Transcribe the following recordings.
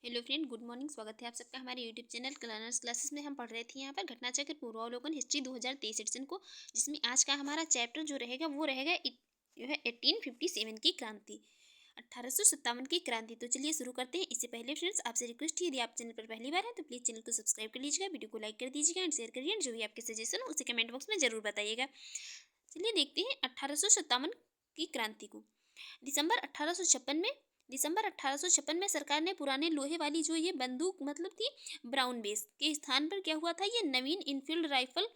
Hello friend, good morning. स्वागत है आप सबका हमारे यूट्यूब चैनल लर्नर्स क्लासेस में। हम पढ़ रहे थे यहाँ पर घटनाचक्र पूर्वावलोकन हिस्ट्री 2023 एडिशन को, जिसमें आज का हमारा चैप्टर जो रहेगा वो रहेगा जो है 1857 की क्रांति, 1857 की क्रांति। तो चलिए शुरू करते हैं। इससे पहले फ्रेंड्स आपसे रिक्वेस्ट है, यदि आप चैनल पर पहली बार हैं तो प्लीज़ चैनल को सब्सक्राइब कर लीजिएगा, वीडियो को लाइक कर दीजिएगा एंड शेयर करिए। जो भी आपके सजेशन हो उसे कमेंट बॉक्स में जरूर बताइएगा। चलिए देखते हैं 1857 की क्रांति को। दिसंबर 1856 में दिसंबर 1856 में सरकार ने पुराने लोहे वाली जो ये बंदूक मतलब थी ब्राउन बेस के स्थान पर क्या हुआ था, ये नवीन इनफील्ड राइफल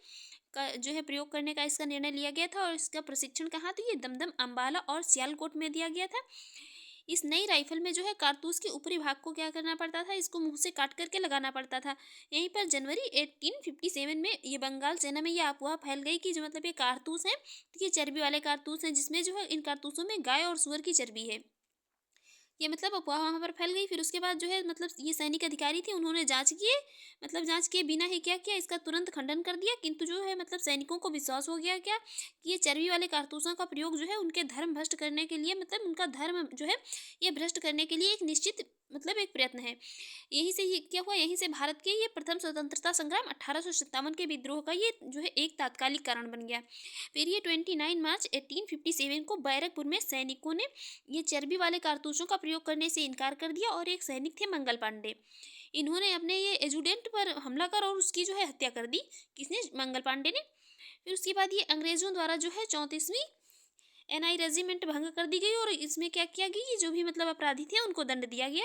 का जो है प्रयोग करने का इसका निर्णय लिया गया था। और इसका प्रशिक्षण कहाँ, तो ये दमदम, अंबाला और सियालकोट में दिया गया था। इस नई राइफल में जो है कारतूस के ऊपरी भाग को क्या करना पड़ता था, इसको मुंह से काट करके लगाना पड़ता था। यहीं पर जनवरी 1857 में ये बंगाल सेना में ये अफवाह फैल गई कि जो मतलब ये कारतूस हैं तो ये चर्बी वाले कारतूस हैं, जिसमें जो है इन कारतूसों में गाय और सुअर की चर्बी है। ये मतलब अफवाह वहाँ पर फैल गई। फिर उसके बाद जो है मतलब ये सैनिक अधिकारी थे, उन्होंने जांच किए, मतलब जांच किए बिना ही क्या किया, इसका तुरंत खंडन कर दिया। किंतु जो है मतलब सैनिकों को विश्वास हो गया क्या कि ये चर्बी वाले कारतूसों का प्रयोग जो है उनके धर्म भ्रष्ट करने के लिए, मतलब उनका धर्म जो है ये भ्रष्ट करने के लिए एक निश्चित मतलब एक प्रयत्न है। यहीं से ये क्या हुआ, यहीं से भारत के ये प्रथम स्वतंत्रता संग्राम 1857 के विद्रोह का ये जो है एक तात्कालिक कारण बन गया। फिर ये 29 मार्च 1857 को बैरकपुर में सैनिकों ने ये चर्बी वाले कारतूसों का प्रयोग करने से इनकार कर दिया। और एक सैनिक थे मंगल पांडे, इन्होंने अपने ये एजुडेंट पर हमला कर और उसकी जो है हत्या कर दी। किसने? मंगल पांडे ने। फिर उसके बाद ये अंग्रेजों द्वारा जो है 34वीं एनआई रेजिमेंट भंग कर दी गई और इसमें क्या किया गया, ये जो भी मतलब अपराधी थे उनको दंड दिया गया।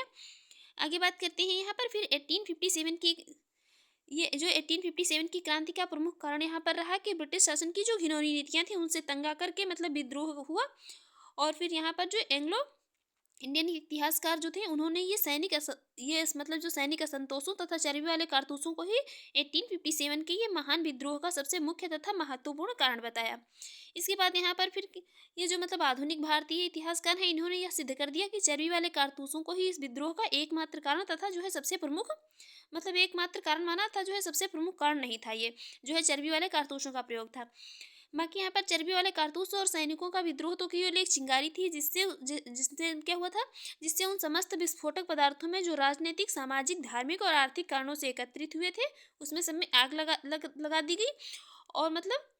आगे बात करते हैं यहाँ पर। फिर 1857 की ये जो 1857 की क्रांति का प्रमुख कारण यहाँ पर रहा कि ब्रिटिश शासन की जो घिनौनी नीतियाँ थी उनसे तंग आकर के मतलब विद्रोह हुआ। और फिर यहाँ पर जो एंग्लो इंडियन इतिहासकार जो थे उन्होंने ये मतलब जो सैनिक असंतोषों तथा चर्बी वाले कारतूसों को ही 1857 के ये महान विद्रोह का सबसे मुख्य तथा महत्वपूर्ण कारण बताया। इसके बाद यहाँ पर फिर ये जो मतलब आधुनिक भारतीय इतिहासकार हैं, इन्होंने यह सिद्ध कर दिया कि चर्बी वाले कारतूसों को ही इस विद्रोह का एकमात्र कारण तथा जो है सबसे प्रमुख मतलब एकमात्र कारण माना था, जो है सबसे प्रमुख कारण नहीं था। ये जो है चर्बी वाले कारतूसों का प्रयोग था। बाकी यहाँ पर चर्बी वाले कारतूस और सैनिकों का विद्रोह तो केवल एक चिंगारी थी, जिससे क्या हुआ था, जिससे उन समस्त विस्फोटक पदार्थों में जो राजनीतिक, सामाजिक, धार्मिक और आर्थिक कारणों से एकत्रित हुए थे उसमें सब में आग लगा दी गई। और मतलब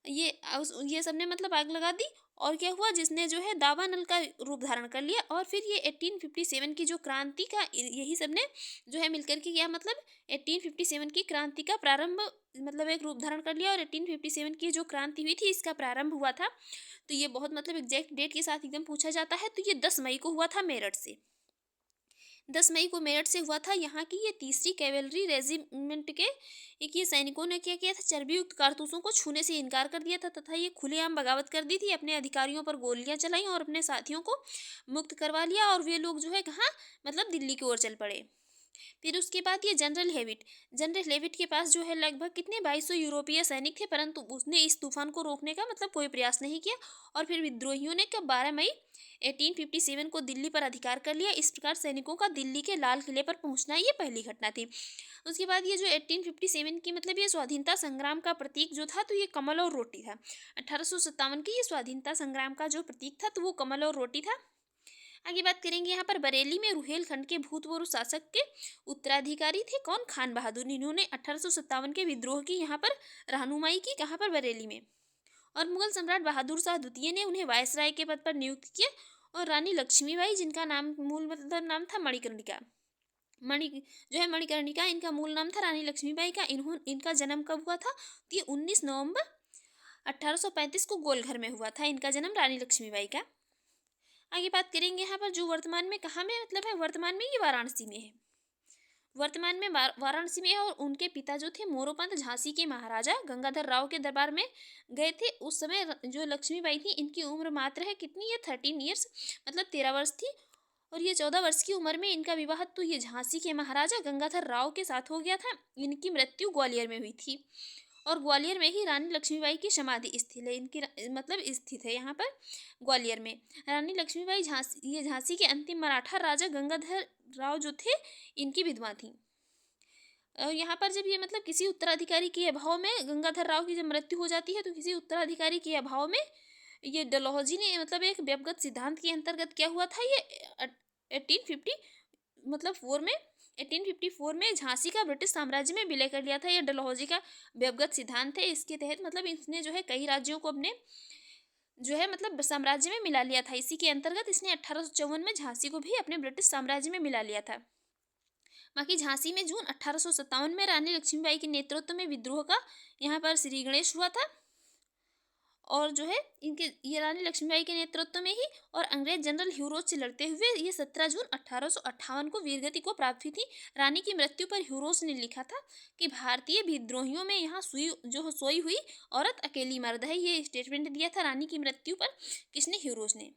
ये सबने मतलब आग लगा दी। और क्या हुआ, जिसने जो है दावानल का रूप धारण कर लिया। और फिर ये 1857 की जो क्रांति का यही सबने जो है मिलकर के किया, मतलब 1857 की क्रांति का प्रारंभ मतलब एक रूप धारण कर लिया। और 1857 की जो क्रांति हुई थी इसका प्रारंभ हुआ था, तो ये बहुत मतलब एग्जैक्ट डेट के साथ एकदम पूछा जाता है, तो ये 10 मई को हुआ था मेरठ से। 10 मई को मेरठ से हुआ था। यहाँ की ये 3री कैवेलरी रेजिमेंट के एक ये सैनिकों ने क्या किया था, चर्बी युक्त कारतूसों को छूने से इनकार कर दिया था तथा ये खुलेआम बगावत कर दी थी, अपने अधिकारियों पर गोलियां चलाई और अपने साथियों को मुक्त करवा लिया। और वे लोग जो है कहाँ, मतलब दिल्ली की ओर चल पड़े। फिर उसके बाद ये जनरल हेविट के पास जो है लगभग कितने 2200 यूरोपीय सैनिक थे, परंतु उसने इस तूफान को रोकने का मतलब कोई प्रयास नहीं किया। और फिर विद्रोहियों ने कब 12 मई 1857 को दिल्ली पर अधिकार कर लिया। इस प्रकार सैनिकों का दिल्ली के लाल किले पर पहुंचना ये पहली घटना थी। उसके बाद ये जो 1857 की मतलब ये स्वाधीनता संग्राम का प्रतीक जो था, तो ये कमल और रोटी था। 1857 की ये स्वाधीनता संग्राम का जो प्रतीक था तो वो कमल और रोटी था। आगे बात करेंगे यहाँ पर बरेली में रुहेलखंड के भूतपूर्व शासक के उत्तराधिकारी थे कौन, खान बहादुर। इन्होंने 1857 के विद्रोह की यहाँ पर रहनुमाई की, कहाँ पर, बरेली में। और मुगल सम्राट बहादुर शाह द्वितीय ने उन्हें वायसराय के पद पर नियुक्त किया। और रानी लक्ष्मीबाई, जिनका नाम मूल मतलब नाम था मणिकर्णिका, मणिकर्णिका इनका मूल नाम था रानी लक्ष्मीबाई का। इनका जन्म कब हुआ था, तो ये 19 नवंबर 1835 को गोलघर में हुआ था इनका जन्म, रानी लक्ष्मीबाई का। आगे बात करेंगे यहाँ पर जो वर्तमान में कहाँ में मतलब है, वर्तमान में ये वाराणसी में है। वर्तमान में वाराणसी में है। और उनके पिता जो थे मोरोपंत झांसी के महाराजा गंगाधर राव के दरबार में गए थे। उस समय जो लक्ष्मीबाई थी इनकी उम्र मात्र है कितनी है, 13 ईयर्स मतलब 13 वर्ष थी। और ये 14 वर्ष की उम्र में इनका विवाह तो ये झांसी के महाराजा गंगाधर राव के साथ हो गया था। इनकी मृत्यु ग्वालियर में हुई थी। और ग्वालियर में ही रानी लक्ष्मीबाई की समाधि स्थित है, इनकी मतलब स्थित है यहाँ पर ग्वालियर में। रानी लक्ष्मीबाई झांसी के अंतिम मराठा राजा गंगाधर राव जो थे इनकी विधवा थी। यहाँ पर जब ये मतलब किसी उत्तराधिकारी के अभाव में गंगाधर राव की जब मृत्यु हो जाती है, तो किसी उत्तराधिकारी के अभाव में ये डलहौजी ने मतलब एक व्यक्तिगत सिद्धांत के अंतर्गत क्या हुआ था, ये 1850 मतलब 1854 में झांसी का ब्रिटिश साम्राज्य में विलय कर लिया था। यह डलहौजी का व्यवगत सिद्धांत है। इसके तहत मतलब इसने जो है कई राज्यों को अपने जो है मतलब साम्राज्य में मिला लिया था। इसी के अंतर्गत इसने 1854 में झांसी को भी अपने ब्रिटिश साम्राज्य में मिला लिया था। बाकी झांसी में जून 1857 में रानी लक्ष्मीबाई के नेतृत्व में विद्रोह का यहाँ पर श्री गणेश हुआ था। और जो है इनके ये रानी लक्ष्मीबाई के नेतृत्व में ही और अंग्रेज जनरल ह्यूरोज से लड़ते हुए ये 17 जून 1858 को वीरगति को प्राप्त हुई थी। रानी की मृत्यु पर ह्यूरोज ने लिखा था कि भारतीय विद्रोहियों में यहाँ सोई हुई औरत अकेली मर्द है। ये स्टेटमेंट दिया था रानी की मृत्यु पर किसने? ह्यूरोज ने।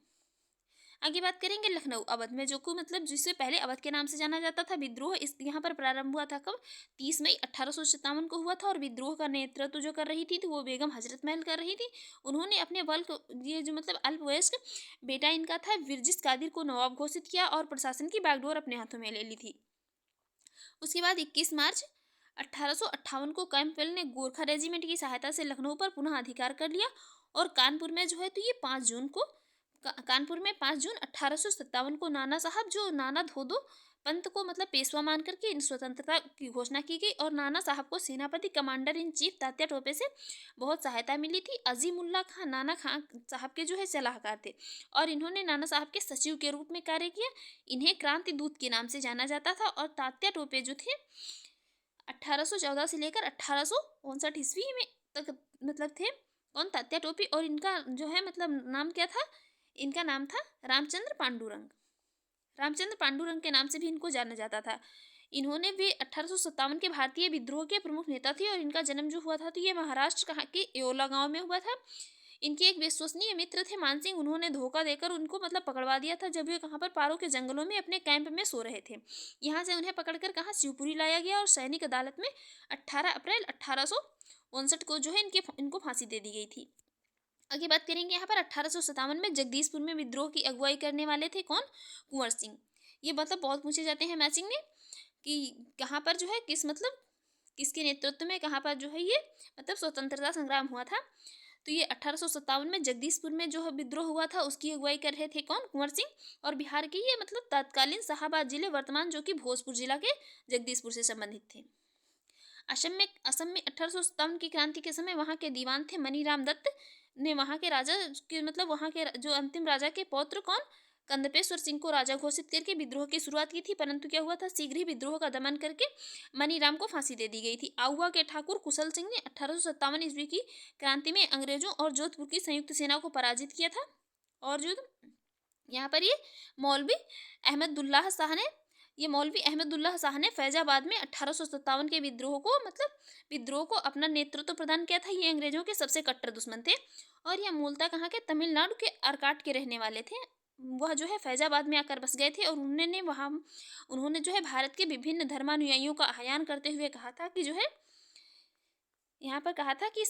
आगे बात करेंगे लखनऊ अवध में, जो को मतलब जिससे पहले अवध के नाम से जाना जाता था। विद्रोह इस यहाँ पर प्रारंभ हुआ था कब? 30 मई 1857 को हुआ था। और विद्रोह का नेतृत्व जो कर रही थी तो वो बेगम हजरत महल कर रही थी। उन्होंने अपने बल को ये जो मतलब अल्पवयस्क बेटा इनका था विरजिस कादिर को नवाब घोषित किया और प्रशासन की बागडोर अपने हाथों में ले ली थी। उसके बाद 21 मार्च 1858 को कैंपबेल ने गोरखा रेजिमेंट की सहायता से लखनऊ पर पुनः अधिकार कर लिया। और कानपुर में जो है तो ये 5 जून को कानपुर में 5 जून 1857 को नाना साहब जो नाना धोदो पंत को मतलब पेशवा मान करके इन स्वतंत्रता की घोषणा की गई। और नाना साहब को सेनापति commander in chief Tatya Tope से बहुत सहायता मिली थी। अजीमुल्ला खान नाना खान साहब के जो है सलाहकार थे और इन्होंने नाना साहब के सचिव के रूप में कार्य किया। इन्हें क्रांति दूत के नाम से जाना जाता था। और तात्या टोपे जो थे 1814 से लेकर 1859 ईस्वी में तक मतलब थे कौन? तात्या टोपी। और इनका जो है मतलब नाम क्या था? इनका नाम था रामचंद्र पांडुरंग। रामचंद्र पांडुरंग के नाम से भी इनको जाना जाता था। इन्होंने वे 1857 के भारतीय विद्रोह के प्रमुख नेता थे। और इनका जन्म जो हुआ था तो ये महाराष्ट्र कहाँ के एओला गांव में हुआ था। इनके एक विश्वसनीय मित्र थे मानसिंह। उन्होंने धोखा देकर उनको मतलब पकड़वा दिया था जब वे कहाँ पर पारो के जंगलों में अपने कैंप में सो रहे थे। यहाँ से उन्हें पकड़कर कहाँ शिवपुरी लाया गया और सैनिक अदालत में 18 अप्रैल 1859 को जो है इनको फांसी दे दी गई थी। आगे बात करेंगे यहाँ पर 1857 में जगदीशपुर में विद्रोह की अगुवाई करने वाले थे कौन? कुंवर सिंह। ये मतलब बहुत पूछे जाते हैं मैचिंग में कि कहाँ पर जो है किसके नेतृत्व में कहाँ पर जो है ये मतलब स्वतंत्रता संग्राम हुआ था। तो ये 1857 में जगदीशपुर में जो है विद्रोह हुआ था उसकी अगुवाई कर रहे थे कौन? कुंवर सिंह। और बिहार के ये मतलब तत्कालीन शाहाबाद जिले वर्तमान जो कि भोजपुर जिला के जगदीशपुर से संबंधित थे। असम में 1857 की क्रांति के समय वहाँ के दीवान थे मनीराम दत्त ने वहाँ के राजा के मतलब वहाँ के जो अंतिम राजा के पौत्र कौन? कंदपेश्वर सिंह को राजा घोषित करके विद्रोह की शुरुआत की थी। परंतु क्या हुआ था? शीघ्र ही विद्रोह का दमन करके मनीराम को फांसी दे दी गई थी। आहुआ के ठाकुर कुशल सिंह ने 1857 ईस्वी की क्रांति में अंग्रेजों और जोधपुर की संयुक्त सेना को पराजित किया था। और जो यहाँ पर ये मौलवी अहमदुल्लाह शाह ने फैजाबाद में 1857 के विद्रोह को अपना नेतृत्व प्रदान किया था। ये अंग्रेजों के सबसे कट्टर दुश्मन थे। और यह मूलतः कहाँ के? तमिलनाडु के अरकाट के रहने वाले थे। वह जो है फैजाबाद में आकर बस गए थे। और उन्होंने जो है भारत के विभिन्न धर्मानुयायियों का आह्वान करते हुए कहा था कि जो है यहाँ पर कहा था कि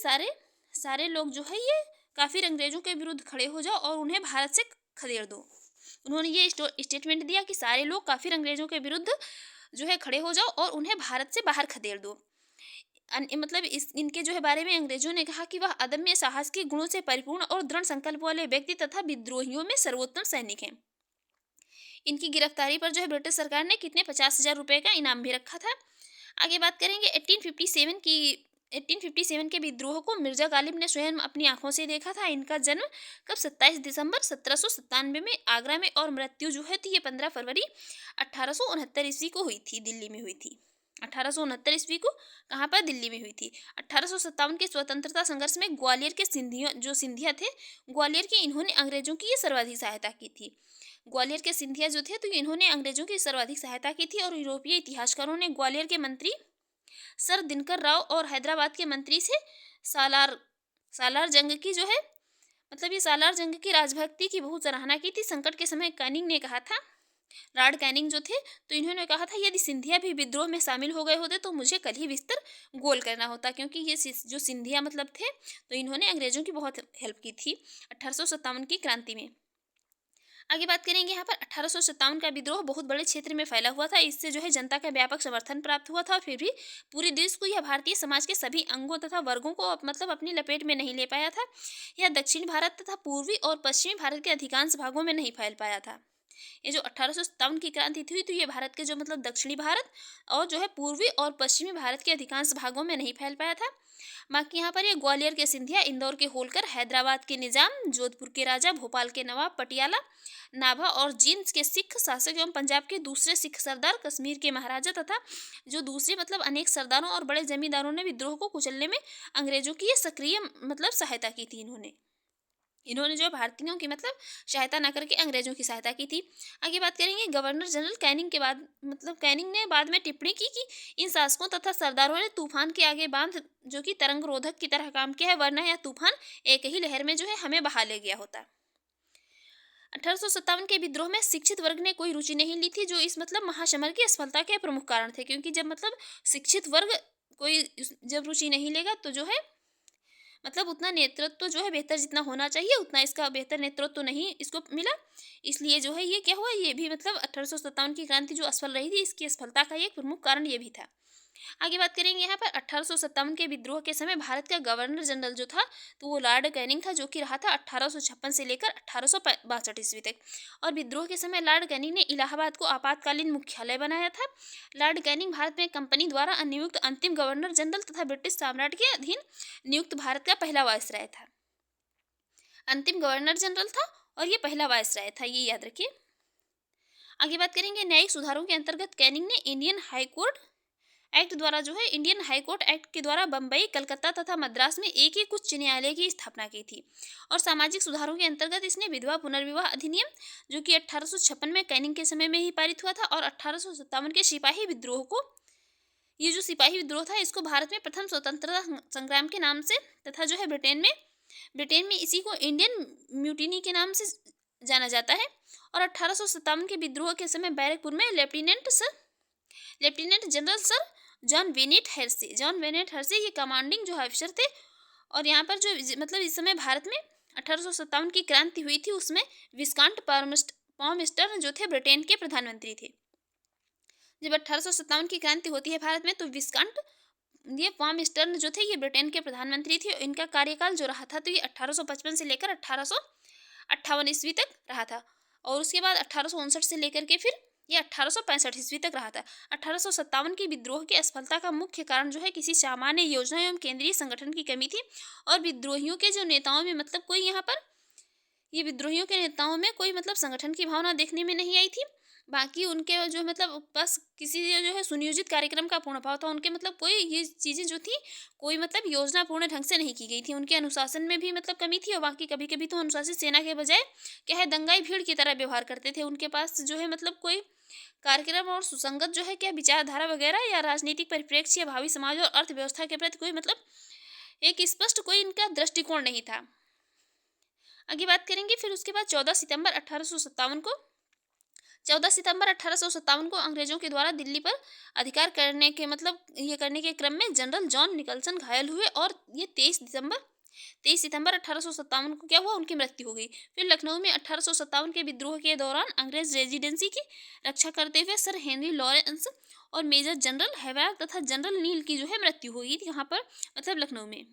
सारे लोग जो है ये काफिर अंग्रेजों के विरुद्ध खड़े हो जाओ और उन्हें भारत से खदेड़ दो। उन्होंने ये स्टेटमेंट दिया कि सारे लोग काफिर अंग्रेजों के विरुद्ध जो है खड़े हो जाओ और उन्हें भारत से बाहर खदेड़ दो। मतलब इनके जो है बारे में अंग्रेजों ने कहा कि वह अदम्य साहस के गुणों से परिपूर्ण और दृढ़ संकल्प वाले व्यक्ति तथा विद्रोहियों में सर्वोत्तम सैनिक हैं। इनकी गिरफ्तारी पर जो है ब्रिटिश सरकार ने कितने 50,000 रुपए का इनाम भी रखा था। आगे बात करेंगे 1857 के विद्रोह को मिर्जा गालिब ने स्वयं अपनी आंखों से देखा था। इनका जन्म कब? 27 दिसंबर 1797 में आगरा में। और मृत्यु जो है तो ये 15 फरवरी 1869 ईस्वी को हुई थी, दिल्ली में हुई थी। 1869 ईस्वी को कहाँ पर? दिल्ली में हुई थी। 1857 के स्वतंत्रता संघर्ष में ग्वालियर के सिंधिया थे, ग्वालियर के इन्होंने अंग्रेजों की ये सर्वाधिक सहायता की थी। ग्वालियर के सिंधिया जो थे तो इन्होंने अंग्रेजों की सर्वाधिक सहायता की थी। और यूरोपीय इतिहासकारों ने ग्वालियर के मंत्री सर दिनकर राव और हैदराबाद के मंत्री से सालार जंग की जो है मतलब ये सालार जंग की राजभक्ति की बहुत सराहना की थी। संकट के समय कैनिंग ने कहा था, लॉर्ड कैनिंग जो थे तो इन्होंने कहा था यदि सिंधिया भी विद्रोह में शामिल हो गए होते तो मुझे कल ही बिस्तर गोल करना होता, क्योंकि ये जो सिंधिया मतलब थे तो इन्होंने अंग्रेजों की बहुत हेल्प की थी 1857 की क्रांति में। आगे बात करेंगे यहाँ पर 1857 का विद्रोह बहुत बड़े क्षेत्र में फैला हुआ था। इससे जो है जनता का व्यापक समर्थन प्राप्त हुआ था। और फिर भी पूरे देश को यह भारतीय समाज के सभी अंगों तथा वर्गों को मतलब अपनी लपेट में नहीं ले पाया था। यह दक्षिण भारत तथा पूर्वी और पश्चिमी भारत के अधिकांश भागों में नहीं फैल पाया था। ये जो 1857 की क्रांति थी तो ये भारत के जो मतलब दक्षिणी भारत और जो है पूर्वी और पश्चिमी भारत के अधिकांश भागों में नहीं फैल पाया था। बाकी यहाँ पर ये ग्वालियर के सिंधिया, इंदौर के होलकर, हैदराबाद के निजाम, जोधपुर के राजा, भोपाल के नवाब, पटियाला, नाभा और जींद के सिख शासक एवं पंजाब के दूसरे सिख सरदार, कश्मीर के महाराजा तथा जो दूसरे मतलब अनेक सरदारों और बड़े जमींदारों ने विद्रोह को कुचलने में अंग्रेजों की ये सक्रिय मतलब सहायता की थी। इन्होंने जो भारतीयों की मतलब सहायता न करके अंग्रेजों की सहायता की थी। आगे बात करेंगे गवर्नर जनरल कैनिंग के बाद, मतलब कैनिंग ने बाद में टिप्पणी की कि इन शासकों तथा सरदारों ने तूफान के आगे बांध जो कि तरंग रोधक की तरह काम किया है, वरना यह तूफान एक ही लहर में जो है हमें बहा ले गया होता। 1857 के विद्रोह में शिक्षित वर्ग ने कोई रुचि नहीं ली थी, जो इस मतलब महासमर की असफलता के प्रमुख कारण थे। क्योंकि जब मतलब शिक्षित वर्ग कोई जब रुचि नहीं लेगा तो जो है मतलब उतना नेतृत्व जो है बेहतर जितना होना चाहिए उतना इसका बेहतर नेतृत्व नहीं इसको मिला। इसलिए जो है ये क्या हुआ, ये भी मतलब 1857 की क्रांति जो असफल रही थी इसकी असफलता का एक प्रमुख कारण ये भी था। आगे बात करेंगे यहाँ पर 1857 के विद्रोह के समय भारत का गवर्नर जनरल जो था तो वो लॉर्ड कैनिंग था, जो कि रहा था 1856 से लेकर 1862 ईस्वी तक। और विद्रोह के समय लॉर्ड कैनिंग ने इलाहाबाद को आपातकालीन मुख्यालय बनाया था। लॉर्ड कैनिंग भारत में कंपनी द्वारा नियुक्त अंतिम गवर्नर जनरल तथा ब्रिटिश साम्राज्य के अधीन नियुक्त भारत का पहला वायसराय था। अंतिम गवर्नर जनरल था और ये पहला वायसराय था, ये याद रखिए। आगे बात करेंगे न्यायिक सुधारों के अंतर्गत कैनिंग ने इंडियन हाई कोर्ट एक्ट द्वारा जो है इंडियन हाई कोर्ट एक्ट के द्वारा बम्बई, कलकत्ता तथा मद्रास में एक ही उच्च न्यायालय की स्थापना की थी। और सामाजिक सुधारों के अंतर्गत इसने विधवा पुनर्विवाह अधिनियम जो कि 1856 में कैनिंग के समय में ही पारित हुआ था और 1857 के सिपाही विद्रोह को, ये जो सिपाही विद्रोह था इसको भारत में प्रथम स्वतंत्रता संग्राम के नाम से तथा जो है ब्रिटेन में इसी को इंडियन म्यूटिनी के नाम से जाना जाता है। और 1857 के विद्रोह के समय बैरकपुर में lieutenant general sir John Bennett Hershey ये कमांडिंग जो अफसर थे। और यहाँ पर जो मतलब इस समय भारत में 1857 की क्रांति हुई थी उसमें विस्काउंट पामस्टर जो थे ब्रिटेन के प्रधानमंत्री थे। जब 1857 की क्रांति होती है भारत में तो विस्काउंट ये पामस्टर जो थे ये ब्रिटेन के प्रधानमंत्री थे। इनका कार्यकाल जो रहा था तो ये 1855 से लेकर 1858 ईस्वी तक रहा था। और उसके बाद 1859 से लेकर के फिर ये 1865 ईस्वी तक रहा था। 1857 की विद्रोह की असफलता का मुख्य कारण जो है किसी सामान्य योजना एवं केंद्रीय संगठन की कमी थी। और विद्रोहियों के जो नेताओं में मतलब कोई यहाँ पर ये विद्रोहियों के नेताओं में कोई मतलब संगठन की भावना देखने में नहीं आई थी। बाकी उनके जो मतलब बस किसी जो है सुनियोजित कार्यक्रम का पूर्ण भाव था। उनके मतलब कोई ये चीज़ें जो थी कोई मतलब योजना पूर्ण ढंग से नहीं की गई थी। उनके अनुशासन में भी मतलब कमी थी। और बाकी कभी कभी तो अनुशासित सेना के बजाय क्या है दंगाई भीड़ की तरह व्यवहार करते थे। उनके पास जो है मतलब कोई कार्यक्रम और सुसंगत जो है क्या विचारधारा वगैरह या राजनीतिक परिप्रेक्ष्य या भावी समाज और अर्थव्यवस्था के प्रति कोई मतलब एक स्पष्ट कोई इनका दृष्टिकोण नहीं था। आगे बात करेंगे फिर उसके बाद 14 सितंबर 1857 को अंग्रेजों के द्वारा दिल्ली पर अधिकार करने के मतलब ये करने के क्रम में जनरल जॉन निकलसन घायल हुए। और ये 23 सितंबर 1857 को क्या हुआ, उनकी मृत्यु हो गई। फिर लखनऊ में 1857 के विद्रोह के दौरान अंग्रेज रेजिडेंसी की रक्षा करते हुए सर हेनरी लॉरेंस और मेजर जनरल हैवाग तथा जनरल नील की जो है मृत्यु हुई थी यहाँ पर मतलब लखनऊ में।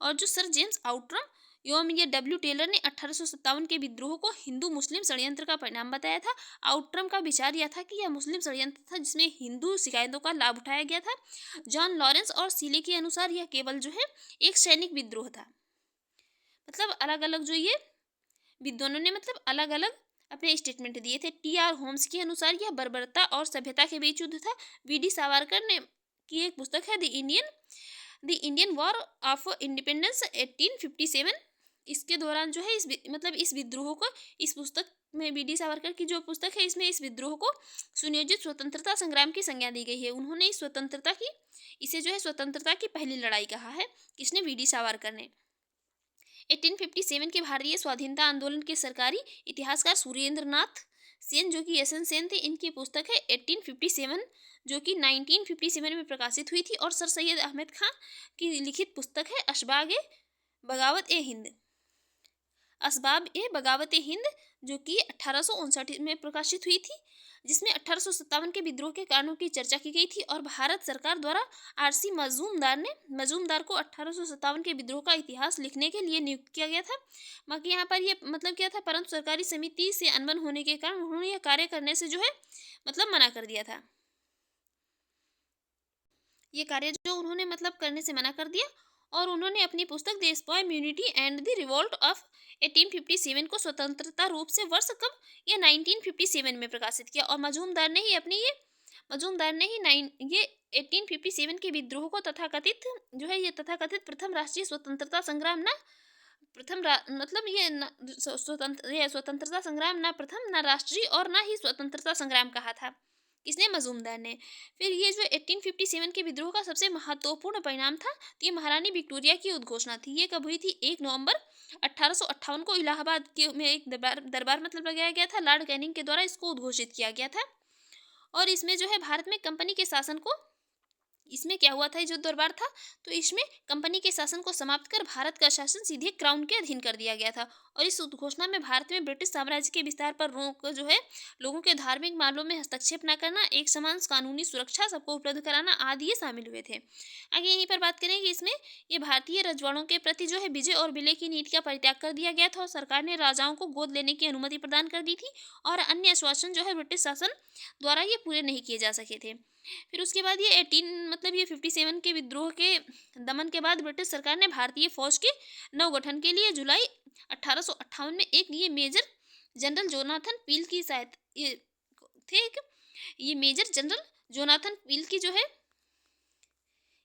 और जो सर जेम्स आउटरम एवं ये डब्ल्यू टेलर ने 1857 के विद्रोह को हिंदू मुस्लिम षड्यंत्र का परिणाम बताया था। आउटरम का विचार यह था कि यह मुस्लिम षड्यंत्र था जिसमें हिंदू शिकायतों का लाभ उठाया गया था। जॉन लॉरेंस और सीले के अनुसार यह केवल जो है एक सैनिक विद्रोह था। मतलब अलग अलग जो ये विद्वानों ने मतलब अलग अलग अपने स्टेटमेंट दिए थे। टी.आर. होम्स के अनुसार यह बर्बरता और सभ्यता के बीच युद्ध था। वी.डी. सावरकर ने की एक पुस्तक है the Indian war of independence 1857। इसके दौरान जो है इस विद्रोह को इस पुस्तक में वी.डी. सावरकर की जो पुस्तक है इसमें इस विद्रोह को सुनियोजित स्वतंत्रता संग्राम की संज्ञा दी गई है। उन्होंने इसे जो है स्वतंत्रता की पहली लड़ाई कहा है। किसने? वी.डी. सावरकर ने। 1857 के भारतीय स्वाधीनता आंदोलन के सरकारी इतिहासकार सुरेंद्र नाथ सेन जो कि एस.एन. सेन थे, इनकी पुस्तक है 1857 जो कि 1957 में प्रकाशित हुई थी। और सर सैयद अहमद खान की लिखित पुस्तक है असबाब ए बगावत ए हिंद जो कि 1859 में प्रकाशित हुई थी। जिसमें 1857 के विद्रोह के कारणों की चर्चा की गई थी और भारत सरकार द्वारा आरसी मजूमदार को 1857 के विद्रोह का इतिहास लिखने के लिए नियुक्त किया गया था। बाकी यहाँ पर ये मतलब क्या था, परंतु सरकारी समिति से अनबन होने के कारण उन्होंने यह कार्य करने से जो है मतलब मना कर दिया था। ये कार्य जो उन्होंने मतलब करने से मना कर दिया और उन्होंने अपनी पुस्तक the sepoy mutiny and the revolt of 1857 को स्वतंत्रता रूप से वर्ष कब, ये 1957 में प्रकाशित किया। और मजूमदार ने ही 1857 के विद्रोह को तथाकथित जो है ये तथाकथित प्रथम राष्ट्रीय स्वतंत्रता संग्राम ना मतलब ये स्वतंत्रता संग्राम ना प्रथम ना राष्ट्रीय और ना ही स्वतंत्रता संग्राम कहा था। किसने? मजूमदार ने। फिर ये जो 1857 के विद्रोह का सबसे महत्वपूर्ण परिणाम था, तो ये महारानी विक्टोरिया की उद्घोषणा थी। ये कब हुई थी? 1 नवंबर 1858 को इलाहाबाद के में एक दरबार मतलब लगाया गया था। लॉर्ड कैनिंग के द्वारा इसको उद्घोषित किया गया था। और इसमें जो है भारत में कंपनी के शासन को, इसमें क्या हुआ था, ये जो दरबार था तो इसमें कंपनी के शासन को समाप्त कर भारत का शासन सीधे क्राउन के अधीन कर दिया गया था। और इस उद्घोषणा में भारत में ब्रिटिश साम्राज्य के विस्तार पर रोक जो है, लोगों के धार्मिक मामलों में हस्तक्षेप न करना, एक समान कानूनी सुरक्षा सबको उपलब्ध कराना आदि ये शामिल हुए थे। आगे यहीं पर बात करें कि इसमें ये भारतीय रजवाड़ों के प्रति जो है विजय और विलय की नीति का परित्याग कर दिया गया था और सरकार ने राजाओं को गोद लेने की अनुमति प्रदान कर दी थी और अन्य आश्वासन जो है ब्रिटिश शासन द्वारा ये पूरे नहीं किए जा सके थे। फिर उसके बाद ये 57 के विद्रोह के दमन के बाद ब्रिटिश सरकार ने भारतीय फौज के नवगठन के लिए जुलाई 1858 में एक ये मेजर जनरल जोनाथन पील की ये मेजर जनरल जोनाथन पील की जो है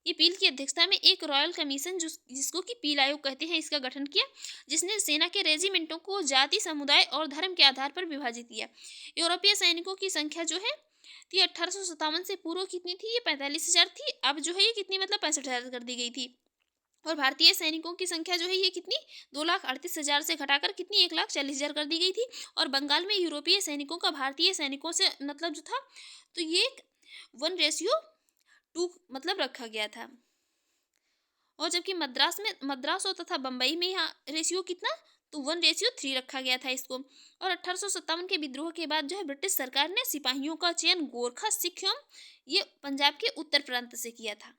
ये पील की अध्यक्षता में एक रॉयल कमीशन जिसको कि पील आयोग कहते हैं, इसका गठन किया, जिसने सेना के रेजिमेंटों को जाति, समुदाय और धर्म के आधार पर विभाजित किया। यूरोपीय सैनिकों की संख्या जो है तो 1857 से पूर्व कितनी थी? ये 45,000 थी। अब जो है ये कितनी मतलब 65,000 कर दी गई थी। और भारतीय सैनिकों की संख्या जो है ये कितनी 2,38,000 से घटाकर कितनी 1,40,000 कर दी गई थी। और बंगाल में यूरोपीय सैनिकों का भारतीय सैनिकों से मतलब जो था तो ये 1:2 मतलब रखा गया था। और जबकि मद्रास और तथा बम्बई में यहाँ रेशियो कितना तो 1:3 रखा गया था इसको। और 1857 के विद्रोह के बाद जो है ब्रिटिश सरकार ने सिपाहियों का चयन गोरखा, सिख एवं ये पंजाब के उत्तर प्रांत से किया था।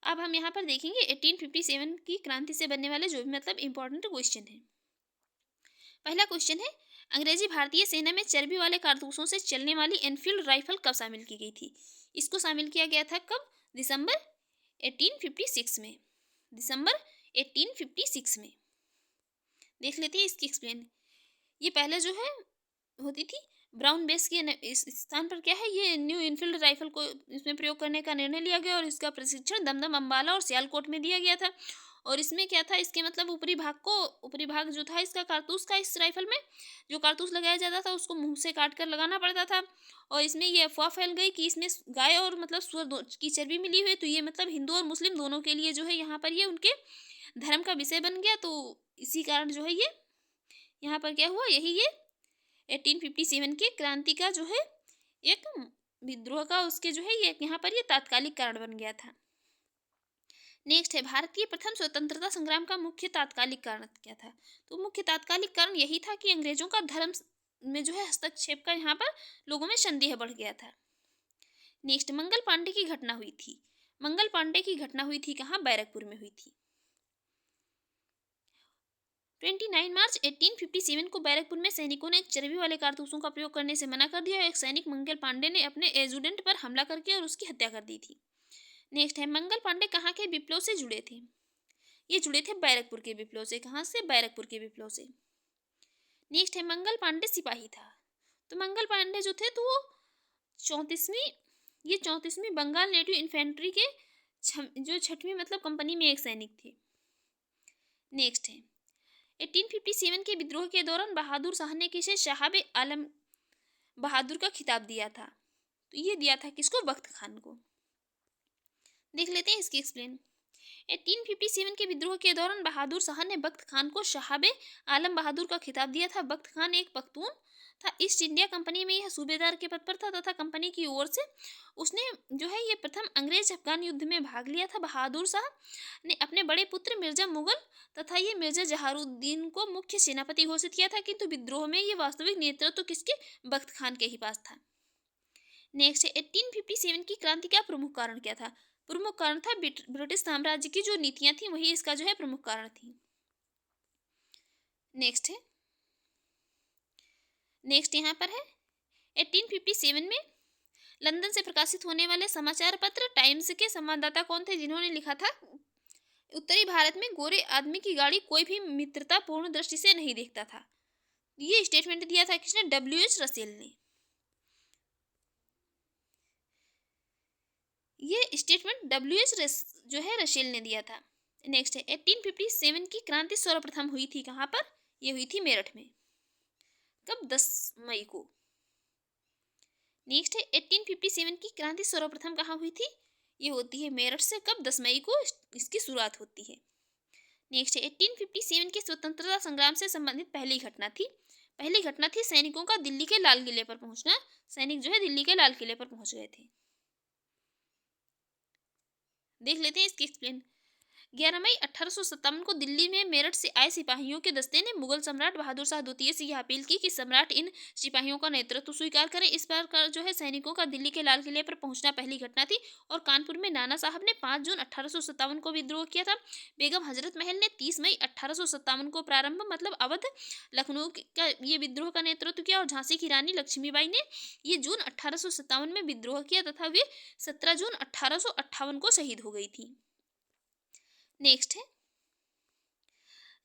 अब हम यहाँ पर देखेंगे 1857 की क्रांति से बनने वाले जो भी मतलब इंपॉर्टेंट क्वेश्चन है। पहला क्वेश्चन है, अंग्रेजी भारतीय सेना में चर्बी वाले कारतूसों से चलने वाली एनफील्ड राइफल कब शामिल की गई थी? इसको शामिल किया गया था कब? दिसंबर 1856 में। दिसंबर 1856 में। देख लेते हैं इसकी एक्सप्लेन। ये पहले जो है होती थी ब्राउन बेस के इस स्थान पर क्या है ये न्यू इनफील्ड राइफल को इसमें प्रयोग करने का निर्णय लिया गया और इसका प्रशिक्षण दमदम, अंबाला और सियालकोट में दिया गया था। और इसमें क्या था, इसके मतलब ऊपरी भाग जो था इसका कारतूस का, इस राइफल में जो कारतूस लगाया जाता था उसको मुंह से काट कर लगाना पड़ता था। और इसमें ये अफवाह फैल गई कि इसमें गाय और मतलब सुअर की चर्बी मिली हुई, तो ये मतलब हिंदू और मुस्लिम दोनों के लिए जो है यहाँ पर ये उनके धर्म का विषय बन गया। तो इसी कारण जो है ये यहाँ पर क्या हुआ, यही ये 1857 की क्रांति का जो है एक विद्रोह का उसके जो है ये यहाँ पर ये तात्कालिक कारण बन गया था। नेक्स्ट है, भारतीय प्रथम स्वतंत्रता संग्राम का मुख्य तात्कालिक कारण क्या था? तो मुख्य तात्कालिक कारण यही था कि अंग्रेजों का धर्म में जो है हस्तक्षेप का यहाँ पर लोगों में संदेह बढ़ गया था। नेक्स्ट, मंगल पांडे की घटना हुई थी। मंगल पांडे की घटना हुई थी कहाँ? बैरकपुर में हुई थी। 29 मार्च 1857 को बैरकपुर में सैनिकों ने चर्बी वाले कारतूसों का प्रयोग करने से मना कर दिया और एक सैनिक मंगल पांडे ने अपने एजुडेंट पर हमला करके और उसकी हत्या कर दी थी। नेक्स्ट है, मंगल पांडे कहाँ के विप्लव से जुड़े थे? ये जुड़े थे बैरकपुर के विप्लव से। कहाँ से? बैरकपुर के विप्लव से। नेक्स्ट है, मंगल पांडे सिपाही था। तो मंगल पांडे जो थे तो वो 34वीं बंगाल नेटिव इन्फेंट्री के जो 6वीं मतलब कंपनी में एक सैनिक थे। नेक्स्ट है, 1857 के विद्रोह के दौरान बहादुर शाह ने किसे शहाब आलम बहादुर का खिताब दिया था? तो ये दिया था किसको? बख्त खान को। देख लेते हैं इसकी एक्सप्लेन। 1857 के विद्रोह के दौरान बहादुर शाह ने बख्त खान को शहाबे आलम बहादुर का खिताब दिया था। बख्त खान एक पख्तून था। ईस्ट इंडिया कंपनी में यह सूबेदार के पद पर था तथा कंपनी की ओर से उसने ये प्रथम अंग्रेज अफगान युद्ध में भाग लिया था। बहादुर शाह ने अपने बड़े पुत्र मिर्जा मुगल तथा ये मिर्जा जहारुद्दीन को मुख्य सेनापति घोषित किया था, किंतु विद्रोह में ये वास्तविक नेतृत्व किसके, बख्त खान के ही पास था। नेक्स्ट है 1857 की क्रांति का प्रमुख कारण क्या था। प्रमुख कारण था ब्रिटिश साम्राज्य की जो नीतियां थी वही इसका प्रमुख कारण थी। नेक्स्ट यहाँ पर है 1857 में लंदन से प्रकाशित होने वाले समाचार पत्र टाइम्स के संवाददाता कौन थे, जिन्होंने लिखा था उत्तरी भारत में गोरे आदमी की गाड़ी कोई भी मित्रतापूर्ण दृष्टि से नहीं देखता था। ये स्टेटमेंट दिया था किसने, W.H. रसेल ने। ये स्टेटमेंट W.H. रसेल ने दिया था। नेक्स्ट है 1857 की क्रांति सर्वप्रथम हुई थी कहाँ पर, ये हुई थी मेरठ में। कब, 10 मई को। नेक्स्ट है 1857 की क्रांति सर्वप्रथम कहाँ हुई थी, ये होती है मेरठ से। कब, 10 मई को इसकी शुरुआत होती है। नेक्स्ट है 1857 के स्वतंत्रता संग्राम से संबंधित पहली घटना थी सैनिकों का दिल्ली के लाल किले पर पहुंचना। सैनिक दिल्ली के लाल किले पर पहुंच गए थे। देख लेते हैं इसकी एक्सप्लेन। 11 मई 1857 को दिल्ली में मेरठ से आए सिपाहियों के दस्ते ने मुगल सम्राट बहादुर शाह द्वितीय से यह अपील की कि सम्राट इन सिपाहियों का नेतृत्व स्वीकार करें। इस बार का सैनिकों का दिल्ली के लाल किले पर पहुंचना पहली घटना थी। और कानपुर में नाना साहब ने 5 जून 1857 को विद्रोह किया था। बेगम हजरत महल ने 30 मई 1857 को प्रारंभ अवध लखनऊ का ये विद्रोह का नेतृत्व किया। और झांसी की रानी लक्ष्मीबाई ने ये जून 1857 में विद्रोह किया तथा वे 17 जून 1858 को शहीद हो गई थी। नेक्स्ट है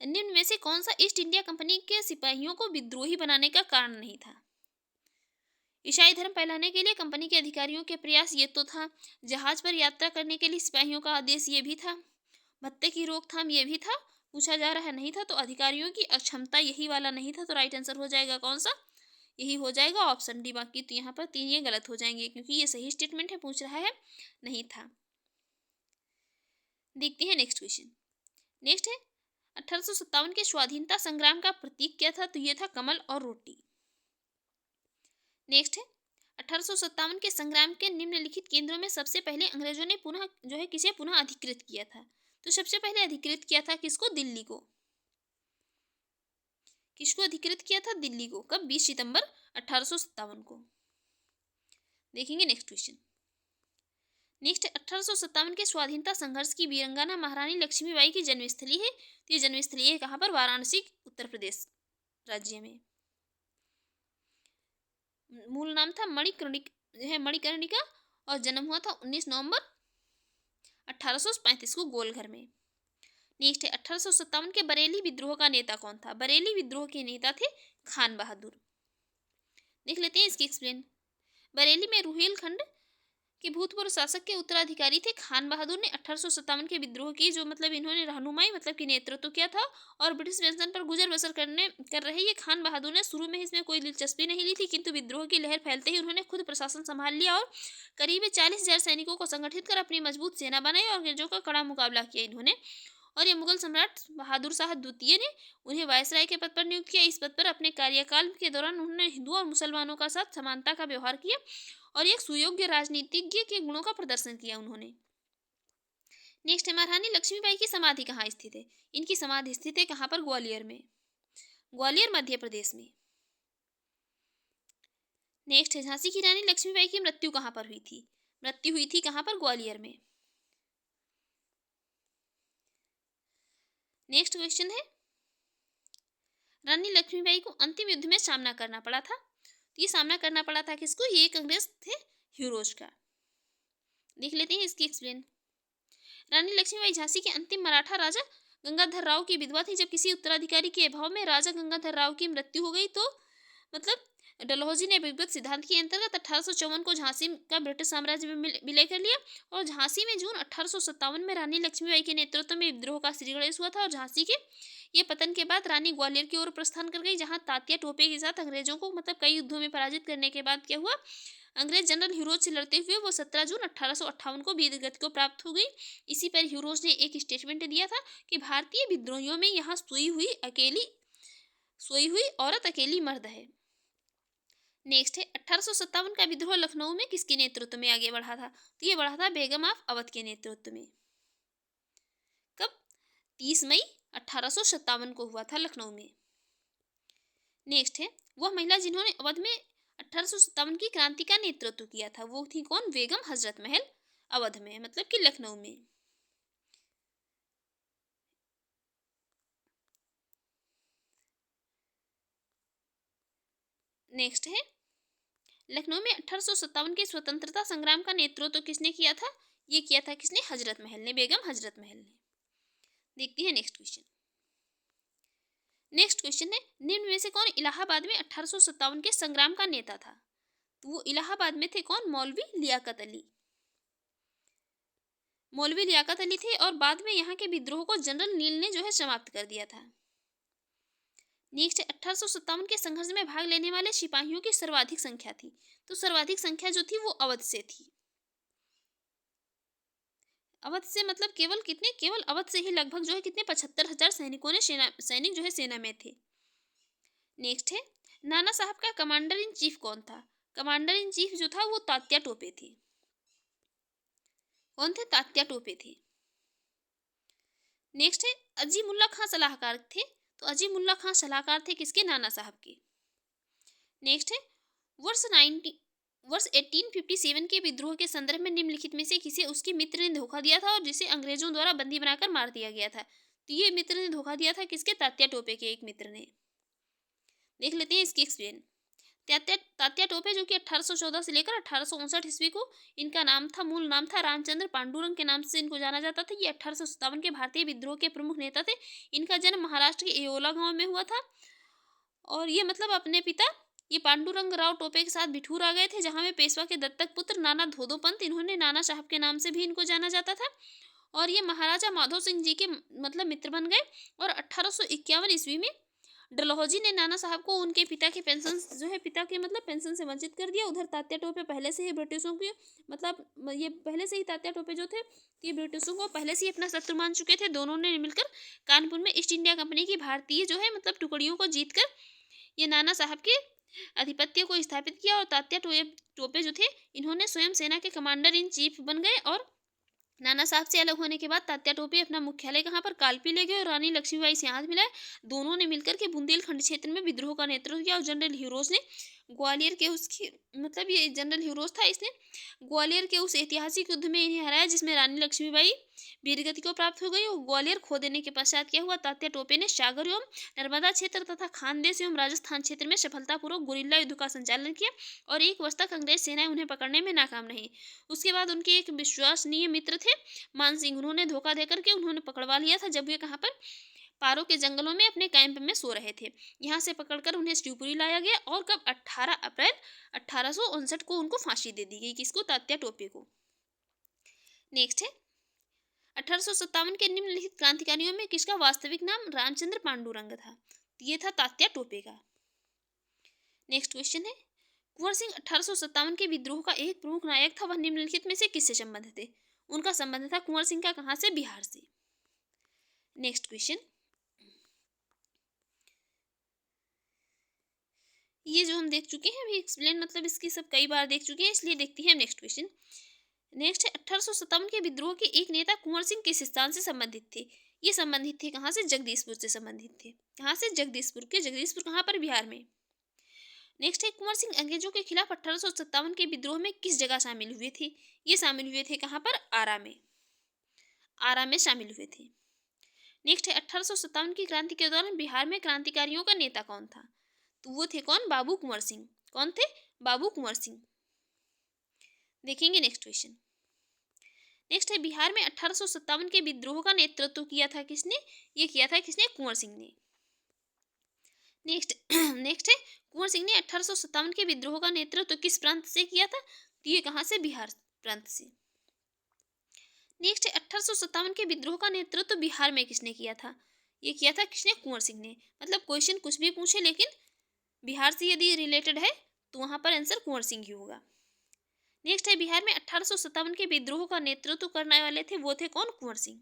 निम्न में से कौन सा ईस्ट इंडिया कंपनी के सिपाहियों को विद्रोही बनाने का कारण नहीं था। ईसाई धर्म फैलाने के लिए कंपनी के अधिकारियों के प्रयास ये तो था। जहाज पर यात्रा करने के लिए सिपाहियों का आदेश ये भी था। भत्ते की रोकथाम ये भी था। पूछा जा रहा नहीं था तो अधिकारियों की अक्षमता यही वाला नहीं था। तो राइट आंसर हो जाएगा कौन सा, यही हो जाएगा ऑप्शन डी। बाकी तो यहाँ पर 3 ये गलत हो जाएंगे क्योंकि ये सही स्टेटमेंट है, पूछ रहा है नहीं था। देखते हैं नेक्स्ट क्वेश्चन। नेक्स्ट है 1857 के स्वाधीनता संग्राम का प्रतीक क्या था, तो ये था कमल और रोटी। नेक्स्ट है 1857 के संग्राम के निम्नलिखित केंद्रों में सबसे पहले अंग्रेजों ने पुनः किसे पुनः अधिकृत किया था। तो सबसे पहले अधिकृत किया था किसको, दिल्ली को। किसको अधिकृत किया था, दिल्ली को। कब, 20 सितंबर 1857 को। देखेंगे नेक्स्ट क्वेश्चन। नेक्स्ट 1857 के स्वाधीनता संघर्ष की वीरंगना महारानी लक्ष्मीबाई की जन्मस्थली है। तो ये जन्मस्थली है कहाँ पर, वाराणसी, उत्तर प्रदेश राज्य में। मूल नाम था मणिकर्णिका और जन्म हुआ था 19 नवंबर 1835 को गोलघर में। नेक्स्ट है 1857 के बरेली विद्रोह का नेता कौन था। बरेली विद्रोह के नेता थे खान बहादुर। देख लेते हैं इसकी एक्सप्लेन। बरेली में रुहेलखंड के भूतपूर्व शासक के उत्तराधिकारी थे खान बहादुर ने 1857 के विद्रोह की इन्होंने रहनुमाई कि नेतृत्व किया था। और ब्रिटिश पेंशन पर गुजर बसर कर रहे ये खान बहादुर ने शुरू में इसमें कोई दिलचस्पी नहीं ली थी, किंतु विद्रोह की लहर फैलते ही उन्होंने खुद प्रशासन संभाल लिया और करीब 40,000 सैनिकों को संगठित कर अपनी मजबूत सेना बनाई और अंग्रेजों का कड़ा मुकाबला किया इन्होंने। और ये मुगल सम्राट बहादुर शाह द्वितीय ने उन्हें वायसराय के पद पर नियुक्त किया। इस पद पर अपने कार्यकाल के दौरान उन्होंने हिंदुओं और मुसलमानों का साथ समानता का व्यवहार किया और एक सुयोग्य राजनीतिज्ञ के गुणों का प्रदर्शन किया उन्होंने। नेक्स्ट है महारानी लक्ष्मीबाई की समाधि कहाँ स्थित है। इनकी समाधि स्थित है कहाँ पर, ग्वालियर में। ग्वालियर मध्य प्रदेश में। नेक्स्ट है झांसी की रानी लक्ष्मीबाई की मृत्यु कहाँ पर हुई थी। मृत्यु हुई थी कहाँ पर, ग्वालियर में। नेक्स्ट क्वेश्चन है रानी लक्ष्मीबाई को अंतिम युद्ध में सामना करना पड़ा था। ये सामना करना पड़ा था किसको, ये एक अंग्रेज थे ह्यूरोज का। देख लेते हैं इसकी एक्सप्लेन। रानी लक्ष्मीबाई झांसी के अंतिम मराठा राजा गंगाधर राव की विधवा थी। जब किसी उत्तराधिकारी के अभाव में राजा गंगाधर राव की मृत्यु हो गई तो डलहौजी ने विगत सिद्धांत के अंतर्गत 1854 को झांसी का ब्रिटिश साम्राज्य में विलय कर लिया और झांसी में जून 1857 में रानी लक्ष्मीबाई के नेतृत्व में विद्रोह का श्री गणेश हुआ था। और झांसी के ये पतन के बाद रानी ग्वालियर की ओर प्रस्थान कर गई, जहां तात्या टोपे के साथ अंग्रेजों को कई युद्धों में पराजित करने के बाद क्या हुआ, अंग्रेज जनरल ह्यूरोज से लड़ते हुए वो 17 जून 1858 को वीरगति को प्राप्त हो गई। इसी पर ह्यूरोज ने एक स्टेटमेंट दिया था कि भारतीय विद्रोहियों में यहाँ सोई हुई औरत अकेली मर्द है। नेक्स्ट है 1857 का विद्रोह लखनऊ में किसके नेतृत्व में आगे बढ़ा था? तो ये बढ़ा था बेगम ऑफ अवध के नेतृत्व में। कब? 30 मई 1857 को हुआ था लखनऊ में। नेक्स्ट है वह महिला जिन्होंने अवध में 1857 की क्रांति का नेतृत्व किया था, वो थी कौन? बेगम हजरत महल अवध में, मतलब कि लखनऊ में। नेक्स्ट है लखनऊ में 1857 के स्वतंत्रता संग्राम का नेतृत्व किसने किया था? ये किया था किसने? हजरत महल ने, बेगम हजरत महल ने। देखते हैं नेक्स्ट क्वेश्चन। नेक्स्ट क्वेश्चन है निम्न में से कौन इलाहाबाद में 1857 के संग्राम का नेता था? तो वो इलाहाबाद में थे कौन? मौलवी लियाकत अली। मौलवी लियाकत अली थे और बाद में यहाँ के विद्रोह को जनरल नील ने जो है समाप्त कर दिया था। नेक्स्ट 1857 के संघर्ष में भाग लेने वाले सिपाहियों की सर्वाधिक संख्या थी, तो सर्वाधिक संख्या जो थी वो अवध से थी। अवध से मतलब केवल कितने? केवल अवध से ही लगभग जो है कितने? 75,000 सैनिक जो है सेना में थे। नेक्स्ट है नाना साहब का कमांडर इन चीफ कौन था? कमांडर इन चीफ जो था वो तात्या टोपे थे। कौन थे? तात्या टोपे थे। नेक्स्ट है अजीमुल्ला खां सलाहकार थे, तो अजीमुल्ला खां सलाहकार थे किसके? नाना साहब के। नेक्स्ट है वर्ष 1857 के विद्रोह के संदर्भ में निम्नलिखित में से किसे उसके मित्र ने धोखा दिया था और जिसे अंग्रेजों द्वारा बंदी बनाकर मार दिया गया था? तो ये मित्र ने धोखा दिया था किसके? तात्या टोपे के एक मित्र ने। देख लेते हैं इसकी एक्सप्लेन। तात्या टोपे जो कि 1814 से लेकर 1859 ईस्वी को इनका मूल नाम था रामचंद्र पांडुरंग के नाम से इनको जाना जाता था। ये 1857 के भारतीय विद्रोह के प्रमुख नेता थे। इनका जन्म महाराष्ट्र के एयोला गांव में हुआ था और ये मतलब अपने पिता ये पांडुरंग राव टोपे के साथ बिठूर आ गए थे, जहाँ में पेशवा के दत्तक पुत्र नाना धोदो पंत, इन्होंने नाना साहब के नाम से भी इनको जाना जाता था और ये महाराजा माधो सिंह जी के मतलब मित्र बन गए। और 1851 ईस्वी में डलहौजी ने नाना साहब को उनके पिता के पेंशन जो है पिता के मतलब पेंशन से वंचित कर दिया। उधर तात्या टोपे पहले से ही ब्रिटिशों की मतलब ये पहले से ही तात्या टोपे जो थे ये ब्रिटिशों को पहले से ही अपना शत्रु मान चुके थे। दोनों ने मिलकर कानपुर में ईस्ट इंडिया कंपनी की भारतीय जो है मतलब टुकड़ियों को जीतकर ये नाना साहब के आधिपत्य को स्थापित किया और तात्या टोपे जो थे इन्होंने स्वयं सेना के कमांडर इन चीफ बन गए। और नाना साहब से अलग होने के बाद तात्या टोपे अपना मुख्यालय कहाँ पर? कालपी ले गए और रानी लक्ष्मीबाई से हाथ मिलाए। दोनों ने मिलकर के बुंदेलखंड क्षेत्र में विद्रोह का नेतृत्व किया और जनरल ह्यूरोज ने ग्वालियर के उसकी मतलब ये जनरल ह्यूरोज था, इसने ग्वालियर के उस ऐतिहासिक युद्ध में इन्हें हराया जिसमें रानी लक्ष्मीबाई वीरगति को प्राप्त हो गई। और ग्वालियर खो देने के पश्चात क्या हुआ? तात्या टोपे ने सागर एवं नर्मदा क्षेत्र तथा खानदेश एवं राजस्थान क्षेत्र में सफलतापूर्वक गुरिल्ला युद्ध का संचालन किया और एक वर्ष तक अंग्रेज सेनाएं उन्हें पकड़ने में नाकाम रही। उसके बाद उनके एक विश्वसनीय मित्र थे मान सिंह, उन्होंने धोखा देकर के उन्होंने पकड़वा लिया था जब वे कहाँ पर? पारो के जंगलों में अपने कैंप में सो रहे थे। यहाँ से पकड़कर उन्हें शिवपुरी लाया गया और कब? 18 अप्रैल 1859 को उनको फांसी दे दी गई। किसको? तात्या टोपे को। नेक्स्ट है 1857 के निम्नलिखित क्रांतिकारियों में किसका वास्तविक नाम रामचंद्र पांडुरंग था? ये था तात्या टोपे का। नेक्स्ट क्वेश्चन है कुंवर सिंह 1857 के विद्रोह का एक प्रमुख नायक था, वह निम्नलिखित में से किससे संबंधित थे? उनका संबंध था कुंवर सिंह का कहाँ से? बिहार से। नेक्स्ट क्वेश्चन, ये जो हम देख चुके हैं अभी एक्सप्लेन मतलब इसकी सब कई बार देख चुके हैं, इसलिए देखते हैं नेक्स्ट क्वेश्चन। नेक्स्ट है 1857 के विद्रोह के एक नेता कुंवर सिंह किस स्थान से संबंधित थे? ये संबंधित थे कहाँ से? जगदीशपुर से संबंधित थे। कहाँ से? जगदीशपुर के। जगदीशपुर कहाँ पर? बिहार में। नेक्स्ट है कुंवर सिंह अंग्रेजों के खिलाफ 1857 के विद्रोह में किस जगह शामिल हुए थे? ये शामिल हुए थे कहाँ पर? आरा में। आरा में शामिल हुए थे। नेक्स्ट है 1857 की क्रांति के दौरान बिहार में क्रांतिकारियों का नेता कौन था? तो वो थे कौन? बाबू कुंवर सिंह। कौन थे? बाबू कुंवर सिंह। देखेंगे नेक्स्ट क्वेश्चन। नेक्स्ट है बिहार में 1857 के विद्रोह का नेतृत्व किया था किसने? ये किया था किसने? कुंवर सिंह ने। नेक्स्ट है कुंवर सिंह ने 1857 के विद्रोह का नेतृत्व किस प्रांत से किया था? तो ये कहाँ से? बिहार प्रांत से। नेक्स्ट है 1857 के विद्रोह का नेतृत्व बिहार में किसने किया था? ये किया था किसने? कुंवर सिंह ने। मतलब क्वेश्चन कुछ भी पूछे लेकिन बिहार से यदि रिलेटेड है तो वहाँ पर आंसर कुंवर सिंह ही होगा। नेक्स्ट है बिहार में 1857 के विद्रोह का नेतृत्व करने वाले थे, वो थे कौन? कुंवर सिंह।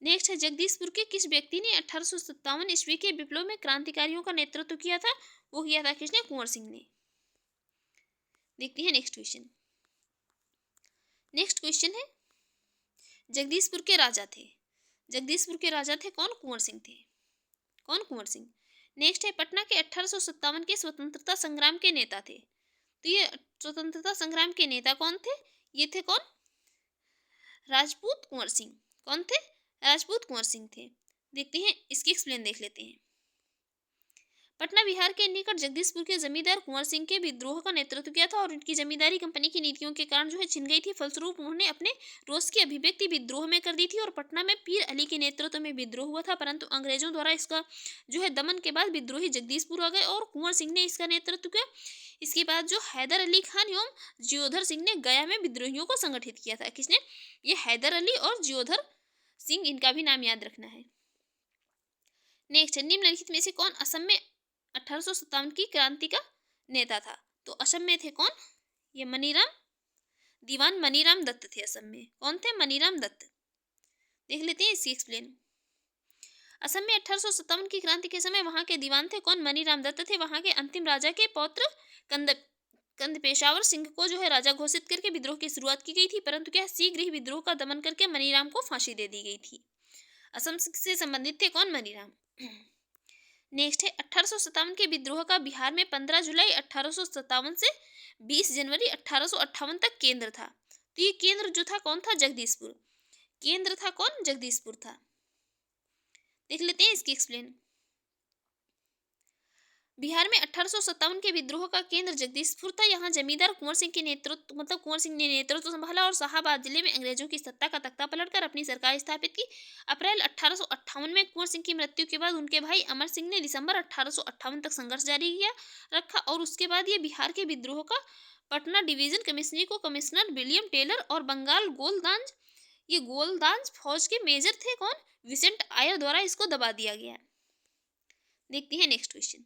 नेक्स्ट है जगदीशपुर के किस व्यक्ति ने 1857 ईस्वी के विप्लव में क्रांतिकारियों का नेतृत्व किया था? वो किया था किसने? कुंवर सिंह ने। देखते हैं नेक्स्ट क्वेश्चन। नेक्स्ट क्वेश्चन है जगदीशपुर के राजा थे, जगदीशपुर के राजा थे कौन? कुंवर सिंह थे। कौन? कुंवर सिंह। नेक्स्ट है पटना के 1857 के स्वतंत्रता संग्राम के नेता थे, तो ये स्वतंत्रता संग्राम के नेता कौन थे? ये थे कौन? राजपूत कुंवर सिंह। कौन थे? राजपूत कुंवर सिंह थे। देखते हैं इसकी एक्सप्लेन देख लेते हैं। पटना बिहार के निकट जगदीशपुर के जमींदार कुंवर सिंह के विद्रोह का नेतृत्व किया था और उनकी जमींदारी कंपनी की नीतियों के कारण जो है छिन गई थी। फलस्वरूप उन्होंने अपने रोष की अभिव्यक्ति विद्रोह में कर दी थी और पटना में पीर अली के नेतृत्व में विद्रोह हुआ था, परंतु अंग्रेजों द्वारा इसका जो है दमन के बाद विद्रोही जगदीशपुर आ गए और कुंवर सिंह ने इसका नेतृत्व किया। इसके बाद जो हैदर अली खान एवं जियोधर सिंह ने गया में विद्रोहियों को संगठित किया था। किसने? ये हैदर अली और जियोधर सिंह, इनका भी नाम याद रखना है। नेक्स्ट है निम्नलिखित में से कौन असम में 1857 की क्रांति का नेता था? तो असम में थे कौन? ये मनीराम, दीवान मनीराम दत्त थे असम में। कौन थे? मनीराम दत्त। देख लेते हैं इसकी एक्सप्लेन। असम में 1857 की क्रांति के समय वहां के दीवान थे कौन? मनीराम दत्त थे। वहां के अंतिम राजा के पौत्र कंद पेशावर सिंह को जो है राजा घोषित करके विद्रोह की शुरुआत की गई थी, परंतु क्या शीघ्र ही विद्रोह का दमन करके मनीराम को फांसी दे दी गई थी। असम से संबंधित थे कौन? मनीराम। नेक्स्ट है 1857 के विद्रोह का बिहार में 15 जुलाई 1857 से 20 जनवरी 1858 तक केंद्र था। तो ये केंद्र जो था कौन था? जगदीशपुर। केंद्र था कौन? जगदीशपुर था। देख लेते हैं इसकी एक्सप्लेन। बिहार में 1857 के विद्रोह का केंद्र जगदीशपुर था। यहाँ जमींदार कुंवर सिंह के नेतृत्व कुंवर सिंह ने नेतृत्व संभाला और शाहाबाद जिले में अंग्रेजों की सत्ता का तख्ता पलटकर अपनी सरकार स्थापित की। अप्रैल 1858 में कुंवर सिंह की मृत्यु के बाद उनके भाई अमर सिंह ने दिसंबर 1858 तक संघर्ष जारी रखा और उसके बाद ये बिहार के विद्रोह का पटना डिवीजन कमिश्नरी को कमिश्नर विलियम टेलर और बंगाल गोलदाज फौज के मेजर थे कौन? विसेंट आयर द्वारा इसको दबा दिया गया। देखते हैं नेक्स्ट क्वेश्चन।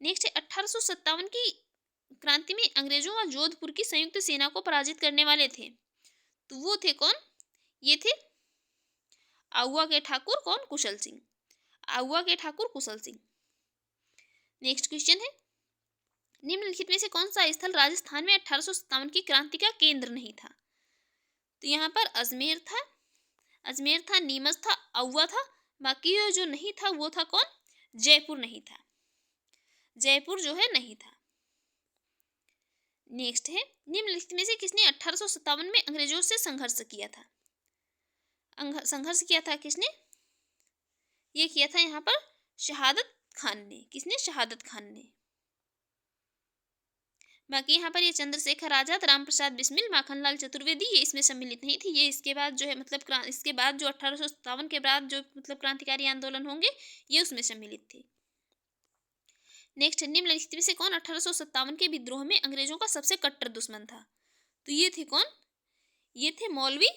नेक्स्ट है 1857 की क्रांति में अंग्रेजों व जोधपुर की संयुक्त सेना को पराजित करने वाले थे, तो वो थे कौन? ये थे आउवा के ठाकुर कौन? कुशल सिंह। आउवा के ठाकुर कुशल सिंह। नेक्स्ट क्वेश्चन है निम्नलिखित में से कौन सा स्थल राजस्थान में 1857 की क्रांति का केंद्र नहीं था? तो यहाँ पर अजमेर था, नीमच था, आउवा था, बाकी जो नहीं था वो था कौन? जयपुर नहीं था। जयपुर जो है नहीं था। नेक्स्ट है निम्नलिखित में से किसने 1857 में अंग्रेजों से संघर्ष किया था? संघर्ष किया था किसने? ये किया था यहाँ पर शहादत खान ने। किसने? शहादत खान ने। बाकी यहाँ पर ये चंद्रशेखर आजाद, राम प्रसाद बिस्मिल, माखनलाल चतुर्वेदी ये इसमें सम्मिलित नहीं थी। ये इसके बाद जो है इसके बाद जो 1857 के बाद जो क्रांतिकारी आंदोलन होंगे ये उसमें सम्मिलित थे। नेक्स्ट निम्नलिखित में से कौन 1857 के विद्रोह में अंग्रेजों का सबसे कट्टर दुश्मन था? तो ये थे कौन? ये थे मौलवी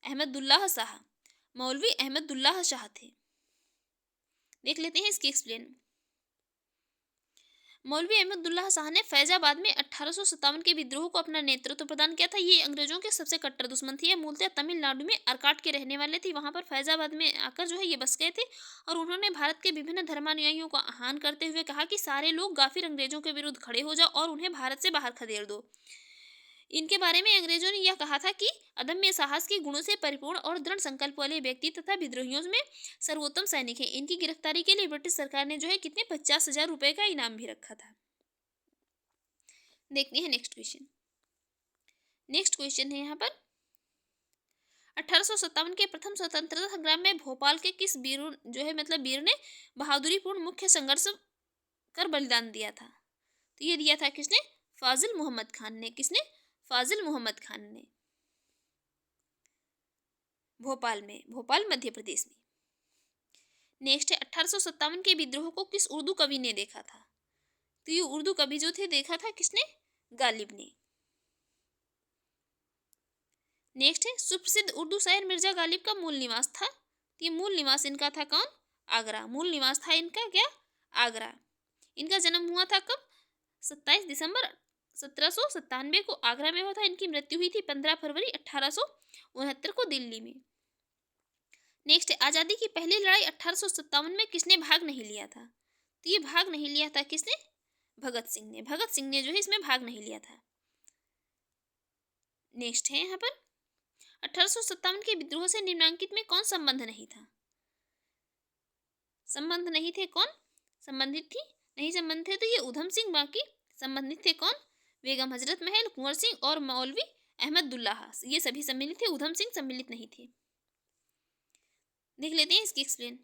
अहमदुल्लाह शाह। मौलवी अहमदुल्लाह शाह थे। देख लेते हैं इसकी एक्सप्लेन। मौलवी अहमदुल्लाह शाह ने फैजाबाद में 1857 के विद्रोह को अपना नेतृत्व प्रदान किया था। ये अंग्रेजों के सबसे कट्टर दुश्मन थे। ये मूलतः तमिलनाडु में अरकाट के रहने वाले थे। वहां पर फैजाबाद में आकर जो है ये बस गए थे और उन्होंने भारत के विभिन्न धर्मानुयायियों का आह्वान करते हुए कहा कि सारे लोग गाफिर अंग्रेजों के विरुद्ध खड़े हो जाओ और उन्हें भारत से बाहर खदेड़ दो। इनके बारे में अंग्रेजों ने यह कहा था कि अदम्य साहस के गुणों से परिपूर्ण और दृढ़ संकल्प वाले व्यक्ति तथा विद्रोहियों में सर्वोत्तम सैनिक है। इनकी गिरफ्तारी के लिए ब्रिटिश सरकार ने जो है कितने 50,000 रुपए का इनाम भी रखा था। देखते हैं नेक्स्ट क्वेश्चन। नेक्स्ट क्वेश्चन है यहाँ पर 1857 के प्रथम स्वतंत्रता संग्राम में भोपाल के किस वीर ने बहादुरीपूर्ण मुख्य संघर्ष कर बलिदान दिया था? तो ये दिया था किसने? फाजिल मोहम्मद खान ने। किसने? फाजिल मोहम्मद खान ने। भोपाल मध्य प्रदेश में। नेक्स्ट है 1857 के विद्रोह को किस उर्दू कवि ने देखा था? तो ये उर्दू कवि जो थे देखा था किसने? गालिब ने। नेक्स्ट है सुप्रसिद्ध उर्दू शायर मिर्जा गालिब का मूल निवास था। ये मूल निवास इनका था कौन? आगरा। मूल निवास था इनका क्या? आगरा। इनका जन्म हुआ था कब? 27 दिसंबर 1797 को आगरा में हुआ था। इनकी मृत्यु हुई थी 15 फरवरी 1869 को दिल्ली में। नेक्स्ट है, आज़ादी की पहली लड़ाई 1857 में किसने भाग नहीं लिया था? तो ये भाग नहीं लिया था किसने? भगत सिंह ने। भगत सिंह ने जो है इसमें भाग नहीं लिया था। नेक्स्ट है यहाँ पर 1857 के विद्रोह से निम्नांकित में कौन संबंध नहीं था? संबंध नहीं थे कौन? संबंधित थी नहीं संबंधित थे तो ये उधम सिंह। बाकी संबंधित थे कौन? बेगम हजरत महल, कुंवर सिंह और मौलवी अहमदुल्लाह, ये सभी सम्मिलित थे। उधम सिंह सम्मिलित नहीं थे। देख लेते हैं इसकी एक्सप्लेन।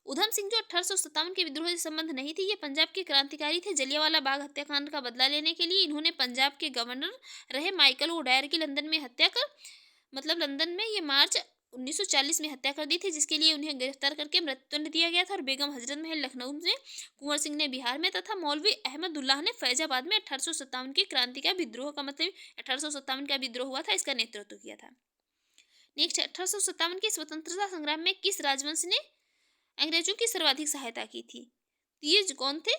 उधम सिंह जो 1857 के विद्रोह से संबंध नहीं थी, ये पंजाब के क्रांतिकारी थे। जलियांवाला बाग हत्याकांड का बदला लेने के लिए इन्होंने पंजाब के गवर्नर रहे माइकल ओडायर की लंदन में हत्या कर लंदन में ये मार्च 1940 में हत्या कर दी थी, जिसके लिए उन्हें गिरफ्तार करके मृत्युदंड दिया गया था। और बेगम हजरत महल लखनऊ में, कुंवर सिंह ने बिहार में तथा मौलवी अहमदुल्लाह ने फैजाबाद में 1857 की क्रांति का विद्रोह का 1857 का विद्रोह हुआ था, इसका नेतृत्व किया था। नेक्स्ट 1857 के स्वतंत्रता संग्राम में किस राजवंश ने अंग्रेजों की सर्वाधिक सहायता की थी? ये कौन थे?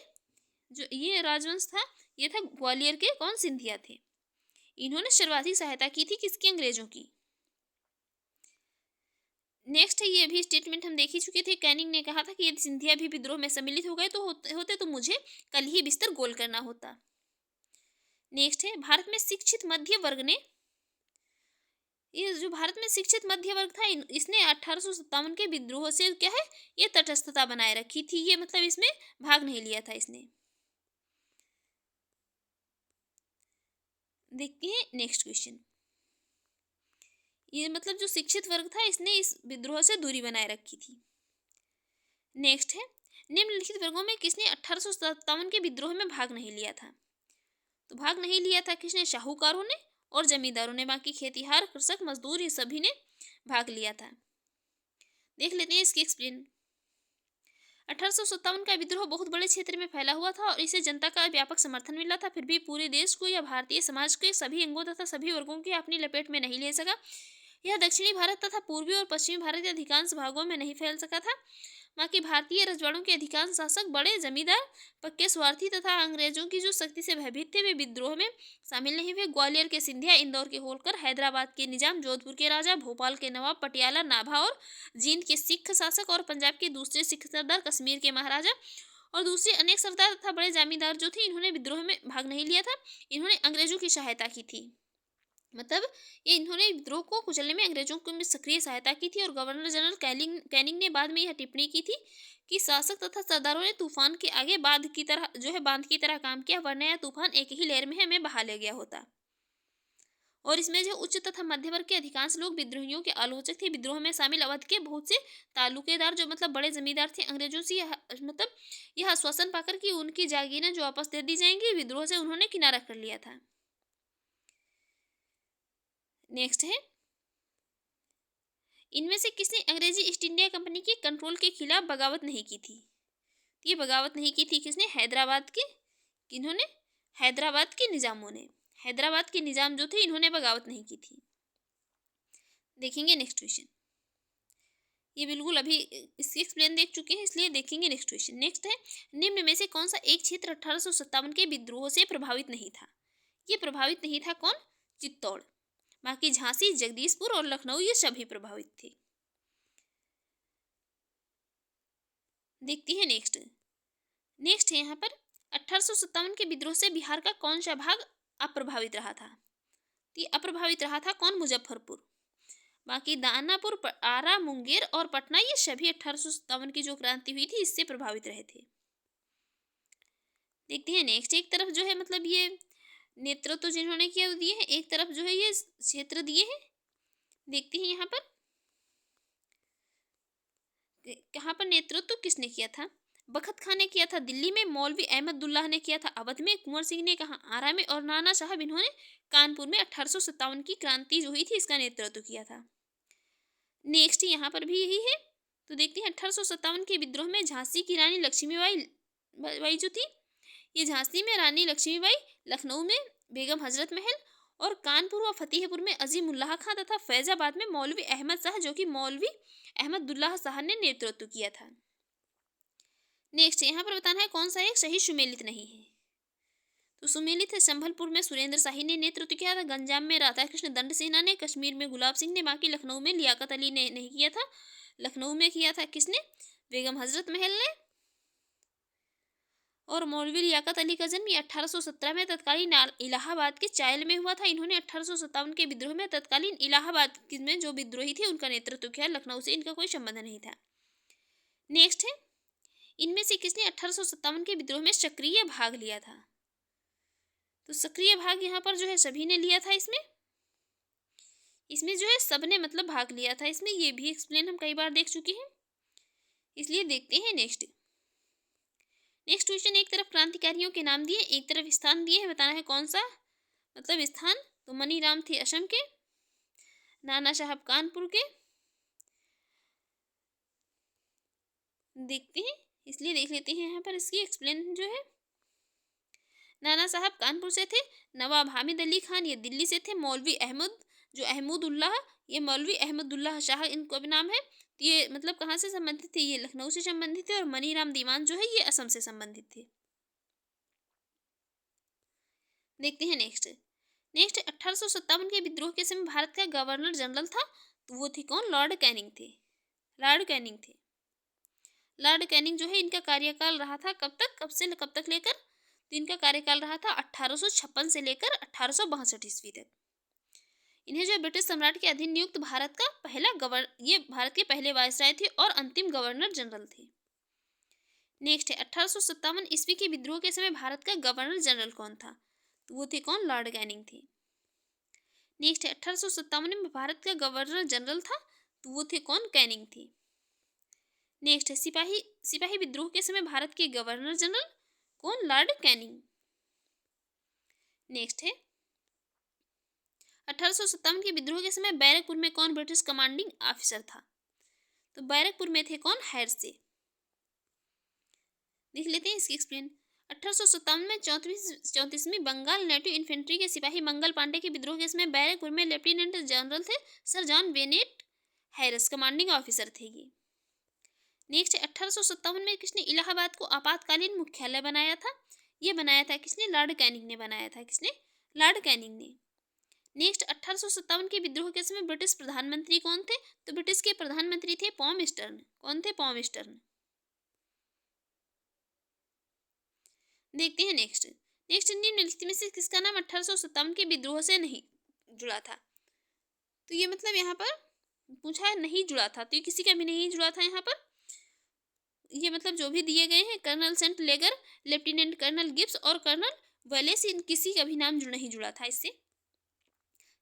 जो ये राजवंश था ये था ग्वालियर के कौन? सिंधिया थे। इन्होंने सर्वाधिक सहायता की थी किसकी? अंग्रेजों की। नेक्स्ट है, ये भी स्टेटमेंट हम देख ही चुके थे। कैनिंग ने कहा था कि यदि सिंधिया भी विद्रोह में सम्मिलित हो गए तो होते तो मुझे कल ही बिस्तर गोल करना होता। नेक्स्ट है, भारत में शिक्षित मध्य वर्ग ने, ये जो भारत में शिक्षित मध्य वर्ग था इसने 1857 के विद्रोह से क्या है ये तटस्थता बनाए रखी थी। ये इसमें भाग नहीं लिया था इसने। देखते हैं नेक्स्ट क्वेश्चन। ये जो शिक्षित वर्ग था इसने इस विद्रोह से दूरी बनाए रखी थी। नेक्स्ट है, निम्नलिखित वर्गों में किसने 1857 के विद्रोह में भाग नहीं लिया था? तो भाग नहीं लिया था किसने? शाहूकारों ने और जमींदारों ने। बाकी खेतीहार, कृषक, मजदूर ये सभी ने भाग लिया था। देख लेते हैं इसकी एक्सप्लेन। 1857 का विद्रोह बहुत बड़े क्षेत्र में फैला हुआ था और इसे जनता का व्यापक समर्थन मिला था। फिर भी पूरे देश को या भारतीय समाज के सभी अंगों तथा सभी वर्गों के अपनी लपेट में नहीं ले सका। यह दक्षिणी भारत तथा पूर्वी और पश्चिमी भारत के अधिकांश भागों में नहीं फैल सका था। बाकी भारतीय रजवाड़ों के अधिकांश शासक बड़े जमींदार, पक्के स्वार्थी तथा अंग्रेजों की जो शक्ति से भयभीत थे वे विद्रोह में शामिल नहीं हुए। ग्वालियर के सिंधिया, इंदौर के होलकर, हैदराबाद के निजाम, जोधपुर के राजा, भोपाल के नवाब, पटियाला, नाभा और जींद के सिख शासक और पंजाब के दूसरे सिख सरदार, कश्मीर के महाराजा और दूसरे अनेक सरदार तथा बड़े जमींदार जो थे इन्होंने विद्रोह में भाग नहीं लिया था। इन्होंने अंग्रेजों की सहायता की थी। ये इन्होंने विद्रोह को कुचलने में अंग्रेजों को सक्रिय सहायता की थी। और गवर्नर जनरल कैनिंग ने बाद में यह टिप्पणी की थी कि शासक तथा सरदारों ने तूफान के आगे बांध की तरह काम किया, वरना यह तूफान एक ही लहर में हमें बहा ले गया होता। और इसमें जो उच्च तथा मध्य वर्ग के अधिकांश लोग विद्रोहियों के आलोचक थे। विद्रोह में शामिल अवध के बहुत से तालुकेदार जो बड़े जमींदार थे, अंग्रेजों से यह आश्वासन पाकर कि उनकी जागीरें जो वापस दे दी जाएंगी, विद्रोह से उन्होंने किनारा कर लिया था। नेक्स्ट है, इनमें से किसने अंग्रेजी ईस्ट इंडिया कंपनी के कंट्रोल के खिलाफ बगावत नहीं की थी? ये बगावत नहीं की थी किसने? हैदराबाद के किन्होंने? हैदराबाद के निजामों ने। हैदराबाद के निजाम जो थे इन्होंने बगावत नहीं की थी। देखेंगे नेक्स्ट क्वेश्चन। ये बिल्कुल अभी इसकी एक्सप्लेन देख चुके हैं, इसलिए देखेंगे नेक्स्ट क्वेश्चन। नेक्स्ट है, निम्न में से कौन सा एक क्षेत्र 1857 के विद्रोह से प्रभावित नहीं था? ये प्रभावित नहीं था कौन? चित्तौड़। बाकी झांसी, जगदीशपुर और लखनऊ ये सभी प्रभावित थे। देखते हैं नेक्स्ट है यहाँ पर 1857 के विद्रोह से बिहार का कौन सा भाग अप्रभावित रहा था? ये अप्रभावित रहा था कौन? मुजफ्फरपुर। बाकी दानापुर, आरा, मुंगेर और पटना ये सभी 1857 की जो क्रांति हुई थी इससे प्रभावित रहे थे। देखते हैं नेक्स्ट। एक तरफ जो है ये नेतृत्व जिन्होंने किया दिए हैं, एक तरफ जो है ये क्षेत्र दिए हैं। देखते हैं यहाँ पर कहाँ पर नेतृत्व किसने किया था? बखत खान ने किया था दिल्ली में, मौलवी अहमदुल्लाह ने किया था अवध में, कुंवर सिंह ने कहा आरा में और नाना साहब इन्होंने कानपुर में 1857 की क्रांति जो हुई थी इसका नेतृत्व किया था। नेक्स्ट यहाँ पर भी यही है। तो देखते हैं 1857 के विद्रोह में झांसी की रानी लक्ष्मीबाई जो थी, ये झांसी में रानी लक्ष्मीबाई, लखनऊ में बेगम हजरत महल और कानपुर व फतेहपुर में अजीमुल्लाह खां तथा फैजाबाद में मौलवी अहमद शाह जो कि मौलवी अहमदुल्लाह शाह ने नेतृत्व किया था। नेक्स्ट यहाँ पर बताना है कौन सा एक सही सुमेलित नहीं है। तो सुमेलित है संभलपुर में सुरेंद्र शाही ने नेतृत्व किया था, गंजाम में राधा कृष्ण दंड सेना ने, कश्मीर में गुलाब सिंह ने, बाकी लखनऊ में लियाकत अली ने नहीं किया था। लखनऊ में किया था किसने? बेगम हजरत महल ने। और मौलवी लियाकत अली का जन्म 1817 में तत्कालीन इलाहाबाद के चायल में हुआ था। इन्होंने 1857 के विद्रोह में तत्कालीन इलाहाबाद में जो विद्रोही थे उनका नेतृत्व किया। लखनऊ से इनका कोई संबंध नहीं था। नेक्स्ट है, इनमें से किसने 1857 के विद्रोह में सक्रिय भाग लिया था? तो सक्रिय भाग यहाँ पर जो है सभी ने लिया था। इसमें जो है सबने मतलब भाग लिया था इसमें, ये भी एक्सप्लेन हम कई बार देख चुके हैं, इसलिए देखते हैं नेक्स्ट क्वेश्चन। एक तरफ क्रांतिकारियों के नाम दिए, एक तरफ स्थान दिए हैं, बताना है कौन सा मतलब स्थान। तो मनीराम थे असम के, नाना साहब कानपुर के, देखते हैं इसलिए देख लेते हैं यहाँ पर इसकी एक्सप्लेन जो है। नाना साहब कानपुर से थे, नवाब हामिद अली खान ये दिल्ली से थे, मौलवी अहमद जो अहमदुल्लाह ये मौलवी अहमदुल्लाह शाह इनको भी नाम है। तो ये मतलब कहाँ से संबंधित थे? ये लखनऊ से संबंधित थे। और मनीराम दीवान जो है ये असम से संबंधित थे। देखते हैं नेक्स्ट 1857 के विद्रोह के समय भारत का गवर्नर जनरल था, तो वो थे कौन? लॉर्ड कैनिंग थे। लॉर्ड कैनिंग जो है इनका कार्यकाल रहा था कब तक, कब से कब तक लेकर? तो इनका कार्यकाल रहा था 1856 से लेकर 1862 ईस्वी तक। इन्हें जो ब्रिटिश सम्राट के अधीन नियुक्त भारत का पहला ये भारत के पहले वायसराय थे और अंतिम गवर्नर जनरल थे। नेक्स्ट है 1857 ईस्वी के विद्रोह के समय भारत का गवर्नर जनरल कौन था? तो वो थे कौन? लॉर्ड कैनिंग थे। नेक्स्ट है 1857 में भारत का गवर्नर जनरल था, तो वो थे कौन? कैनिंग थे। नेक्स्ट है सिपाही विद्रोह के समय भारत के गवर्नर जनरल कौन? Lord Canning. नेक्स्ट है 1857 के विद्रोह के समय बैरकपुर में कौन ब्रिटिश कमांडिंग ऑफिसर था? तो बैरकपुर में थे कौन? हैरसे। देख लेते हैं इसकी एक्सप्लेन। 1857 में 34वीं बंगाल नेटिव इन्फेंट्री के सिपाही मंगल पांडे के विद्रोह के समय बैरकपुर में लेफ्टिनेंट जनरल थे sir John Bennett Harris, commanding officer थे ये। नेक्स्ट 1857 में किसने इलाहाबाद को आपातकालीन मुख्यालय बनाया था? ये बनाया था किसने? लॉर्ड कैनिंग ने बनाया था। किसने? लॉर्ड कैनिंग ने। नेक्स्ट 1857 के विद्रोह के समय ब्रिटिश प्रधानमंत्री कौन थे? तो ब्रिटिश के प्रधानमंत्री थे पॉमस्टर्न। कौन थे? पॉमस्टर्न। देखते हैं नेक्स्ट निम्नलिखित में से किसका नाम 1857 के विद्रोह से नहीं जुड़ा था? तो ये मतलब यहाँ पर पूछा है नहीं जुड़ा था, तो ये किसी का भी नहीं जुड़ा था। यहाँ पर ये मतलब जो भी दिए गए हैं colonel Saint लेगर, lieutenant colonel Gibbs और कर्नल वेलेस, इन किसी का भी नाम नहीं जुड़ा था इससे।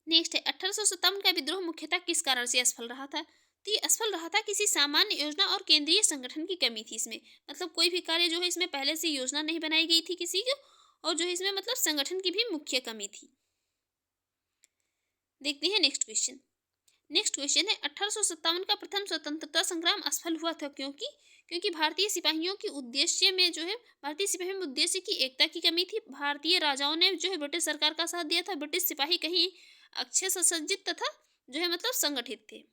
नेक्स्ट है 1857 का विद्रोह मुख्यतः किस कारण से असफल रहा था? तो ये असफल रहा था किसी सामान्य योजना और केंद्रीय संगठन की कमी थी इसमें। मतलब कोई भी कार्य जो है इसमें पहले से योजना नहीं बनाई गई थी किसी की, और जो है इसमें मतलब संगठन की भी मुख्य कमी थी। देखते हैं नेक्स्ट क्वेश्चन है 1857 का प्रथम स्वतंत्रता संग्राम असफल हुआ था क्योंकि भारतीय सिपाहियों की उद्देश्य में जो है भारतीय सिपाहियों में उद्देश्य की एकता की कमी थी। भारतीय राजाओं ने जो है ब्रिटिश सरकार का साथ दिया था। ब्रिटिश सिपाही कहीं अच्छे सुसज्जित तथा जो है मतलब संगठित थे।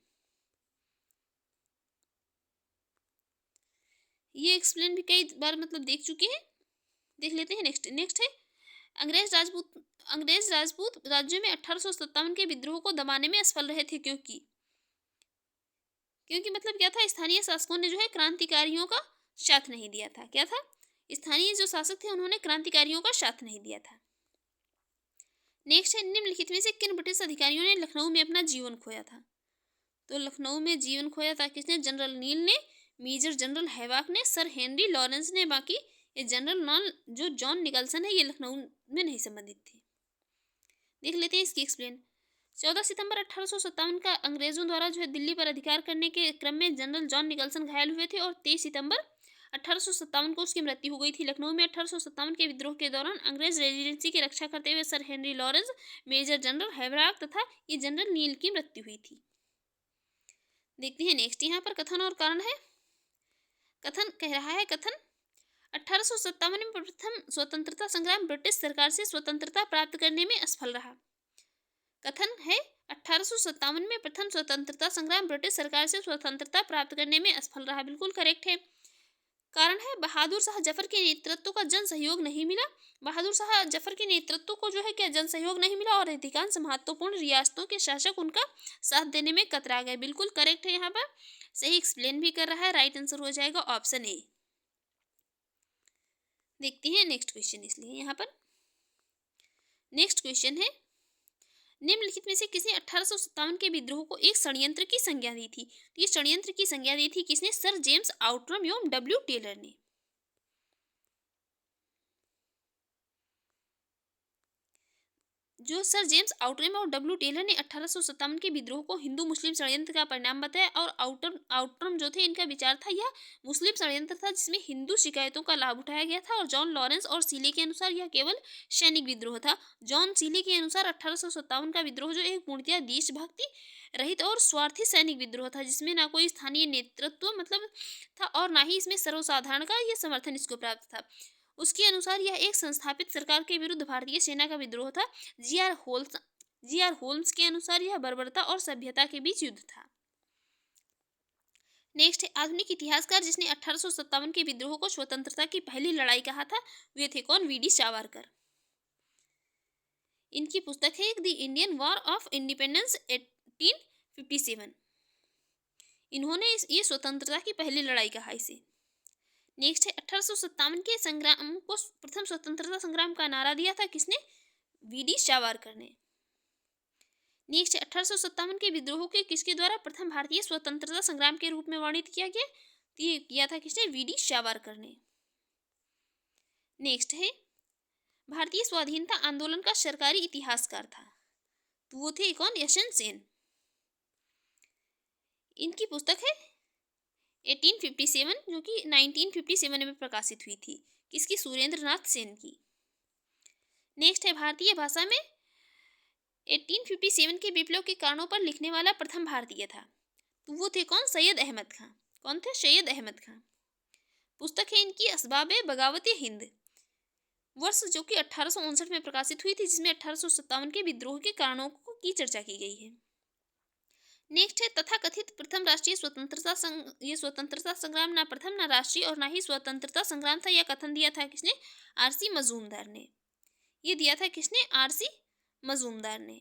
ये एक्सप्लेन भी कई बार मतलब देख चुके हैं। देख लेते हैं नेक्स्ट है अंग्रेज राजपूत राज्यों में 1857 के विद्रोह को दबाने में असफल रहे थे क्योंकि मतलब क्या था? स्थानीय शासकों ने जो है क्रांतिकारियों का साथ नहीं दिया था। क्या था? स्थानीय जो शासक थे उन्होंने क्रांतिकारियों का साथ नहीं दिया था। नेक्स्ट है निम्नलिखित में से किन ब्रिटिश अधिकारियों ने लखनऊ में अपना जीवन खोया था? तो लखनऊ में जीवन खोया था किसने? जनरल नील ने, मेजर जनरल हैवाक ने, सर हेनरी लॉरेंस ने। बाकी ये जनरल जो जॉन निकलसन है ये लखनऊ में नहीं संबंधित थे। देख लेते हैं इसकी एक्सप्लेन। 14 सितंबर 1857 का अंग्रेजों द्वारा जो है दिल्ली पर अधिकार करने के क्रम में जनरल जॉन निकलसन घायल हुए थे और 23 सितंबर 1857 को उसकी मृत्यु हो गई थी। लखनऊ में 1857 के विद्रोह के दौरान अंग्रेज रेजिडेंसी की रक्षा करते हुए sir Henry Lawrence, major general Havelock तथा ये जनरल नील की मृत्यु हुई थी। देखते हैं नेक्स्ट यहाँ पर कथन और कारण है। कथन कह रहा है 1857 में प्रथम स्वतंत्रता संग्राम ब्रिटिश सरकार से स्वतंत्रता प्राप्त करने में असफल रहा। कथन है 1857 में प्रथम स्वतंत्रता संग्राम ब्रिटिश सरकार से स्वतंत्रता प्राप्त करने में असफल रहा। बिल्कुल करेक्ट है। कारण है बहादुर शाह जफर के नेतृत्व का जन सहयोग नहीं मिला। बहादुर शाह जफर के नेतृत्व को जो है क्या जन सहयोग नहीं मिला और अधिकांश महत्वपूर्ण रियासतों के शासक उनका साथ देने में कतरा गए। बिल्कुल करेक्ट है, यहाँ पर सही एक्सप्लेन भी कर रहा है। राइट आंसर हो जाएगा ऑप्शन ए। देखते हैं नेक्स्ट क्वेश्चन। इसलिए यहाँ पर नेक्स्ट क्वेश्चन है, निम्नलिखित में से किसने 1857 के विद्रोह को एक षड्यंत्र की संज्ञा दी थी? तो ये षड्यंत्र की संज्ञा दी थी किसने? सर जेम्स आउटरम एवं डब्ल्यू टेलर ने। जो सर जेम्स आउटरम और डब्ल्यू टेलर ने 1857 के विद्रोह को हिंदू मुस्लिम षड्यंत्र का परिणाम बताया। और आउटरम जो थे, इनका विचार था यह मुस्लिम षड्यंत्र था जिसमें हिंदू शिकायतों का लाभ उठाया गया था। और जॉन लॉरेंस और सीले के अनुसार यह केवल सैनिक विद्रोह था। जॉन सीले के अनुसार 1857 का विद्रोह जो एक पूर्णतया देशभक्ति रहित और स्वार्थी सैनिक विद्रोह था, जिसमें ना कोई स्थानीय नेतृत्व मतलब था और ना ही इसमें सर्वसाधारण का यह समर्थन इसको प्राप्त था। उसके अनुसार यह एक संस्थापित सरकार के विरुद्ध भारतीय सेना का विद्रोह था। जी आर होल्म्स के अनुसार यह बर्बरता और सभ्यता के बीच युद्ध था। नेक्स्ट है, आधुनिक इतिहासकार जिसने 1857 के विद्रोह को स्वतंत्रता की पहली लड़ाई कहा था, वे थे कौन? V D Savarkar. इनकी पुस्तक है the Indian war of independence 1857। इन्होंने ये स्वतंत्रता की पहली लड़ाई कहा इसे। नेक्स्ट है, 1857 के संग्राम को प्रथम स्वतंत्रता संग्राम का नारा दिया था किसने? वी डी सावरकर ने। नेक्स्ट है, 1857 के विद्रोह के किसके द्वारा प्रथम भारतीय स्वतंत्रता संग्राम के रूप में वर्णित किया गया? ये किया था किसने? वी डी सावरकर ने। नेक्स्ट है, भारतीय स्वाधीनता आंदोलन का सरकारी इतिहासकार था, तो वो थे कौन? यशवंत सेन। इनकी पुस्तक है 1857 जो कि 1957 में प्रकाशित हुई थी, किसकी? सुरेंद्र नाथ सेन की। नेक्स्ट है, भारतीय भाषा में 1857 के विप्लव के कारणों पर लिखने वाला प्रथम भारतीय था, तो वो थे कौन? सैयद अहमद खां। कौन थे? सैयद अहमद खां। पुस्तक है इनकी असबाब बगावत हिंद, वर्ष जो कि 1859 में प्रकाशित हुई थी, जिसमें 1857 के विद्रोह के कारणों की चर्चा की गई है। नेक्स्ट है, तथाकथित प्रथम राष्ट्रीय स्वतंत्रता संग्राम ना प्रथम ना राष्ट्रीय और ना ही स्वतंत्रता संग्राम था, यह कथन दिया था किसने? आरसी मजूमदार ने। ये दिया था किसने? आरसी मजूमदार ने।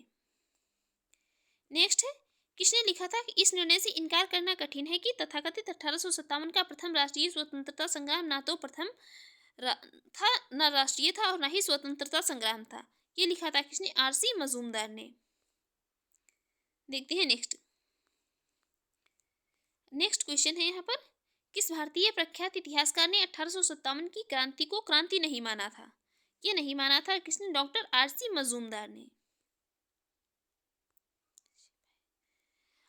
नेक्स्ट है, किसने लिखा था कि इस निर्णय से इनकार करना कठिन है कि तथाकथित 1857 का प्रथम राष्ट्रीय स्वतंत्रता संग्राम ना तो प्रथम था, ना राष्ट्रीय था और ना ही स्वतंत्रता संग्राम था। ये लिखा था किसने? आरसी मजूमदार ने। देखते हैं नेक्स्ट क्वेश्चन है यहाँ पर, किस भारतीय प्रख्यात इतिहासकार ने 1857 की क्रांति को क्रांति नहीं माना था? ये नहीं माना था किसने? डॉक्टर आरसी मजूमदार ने।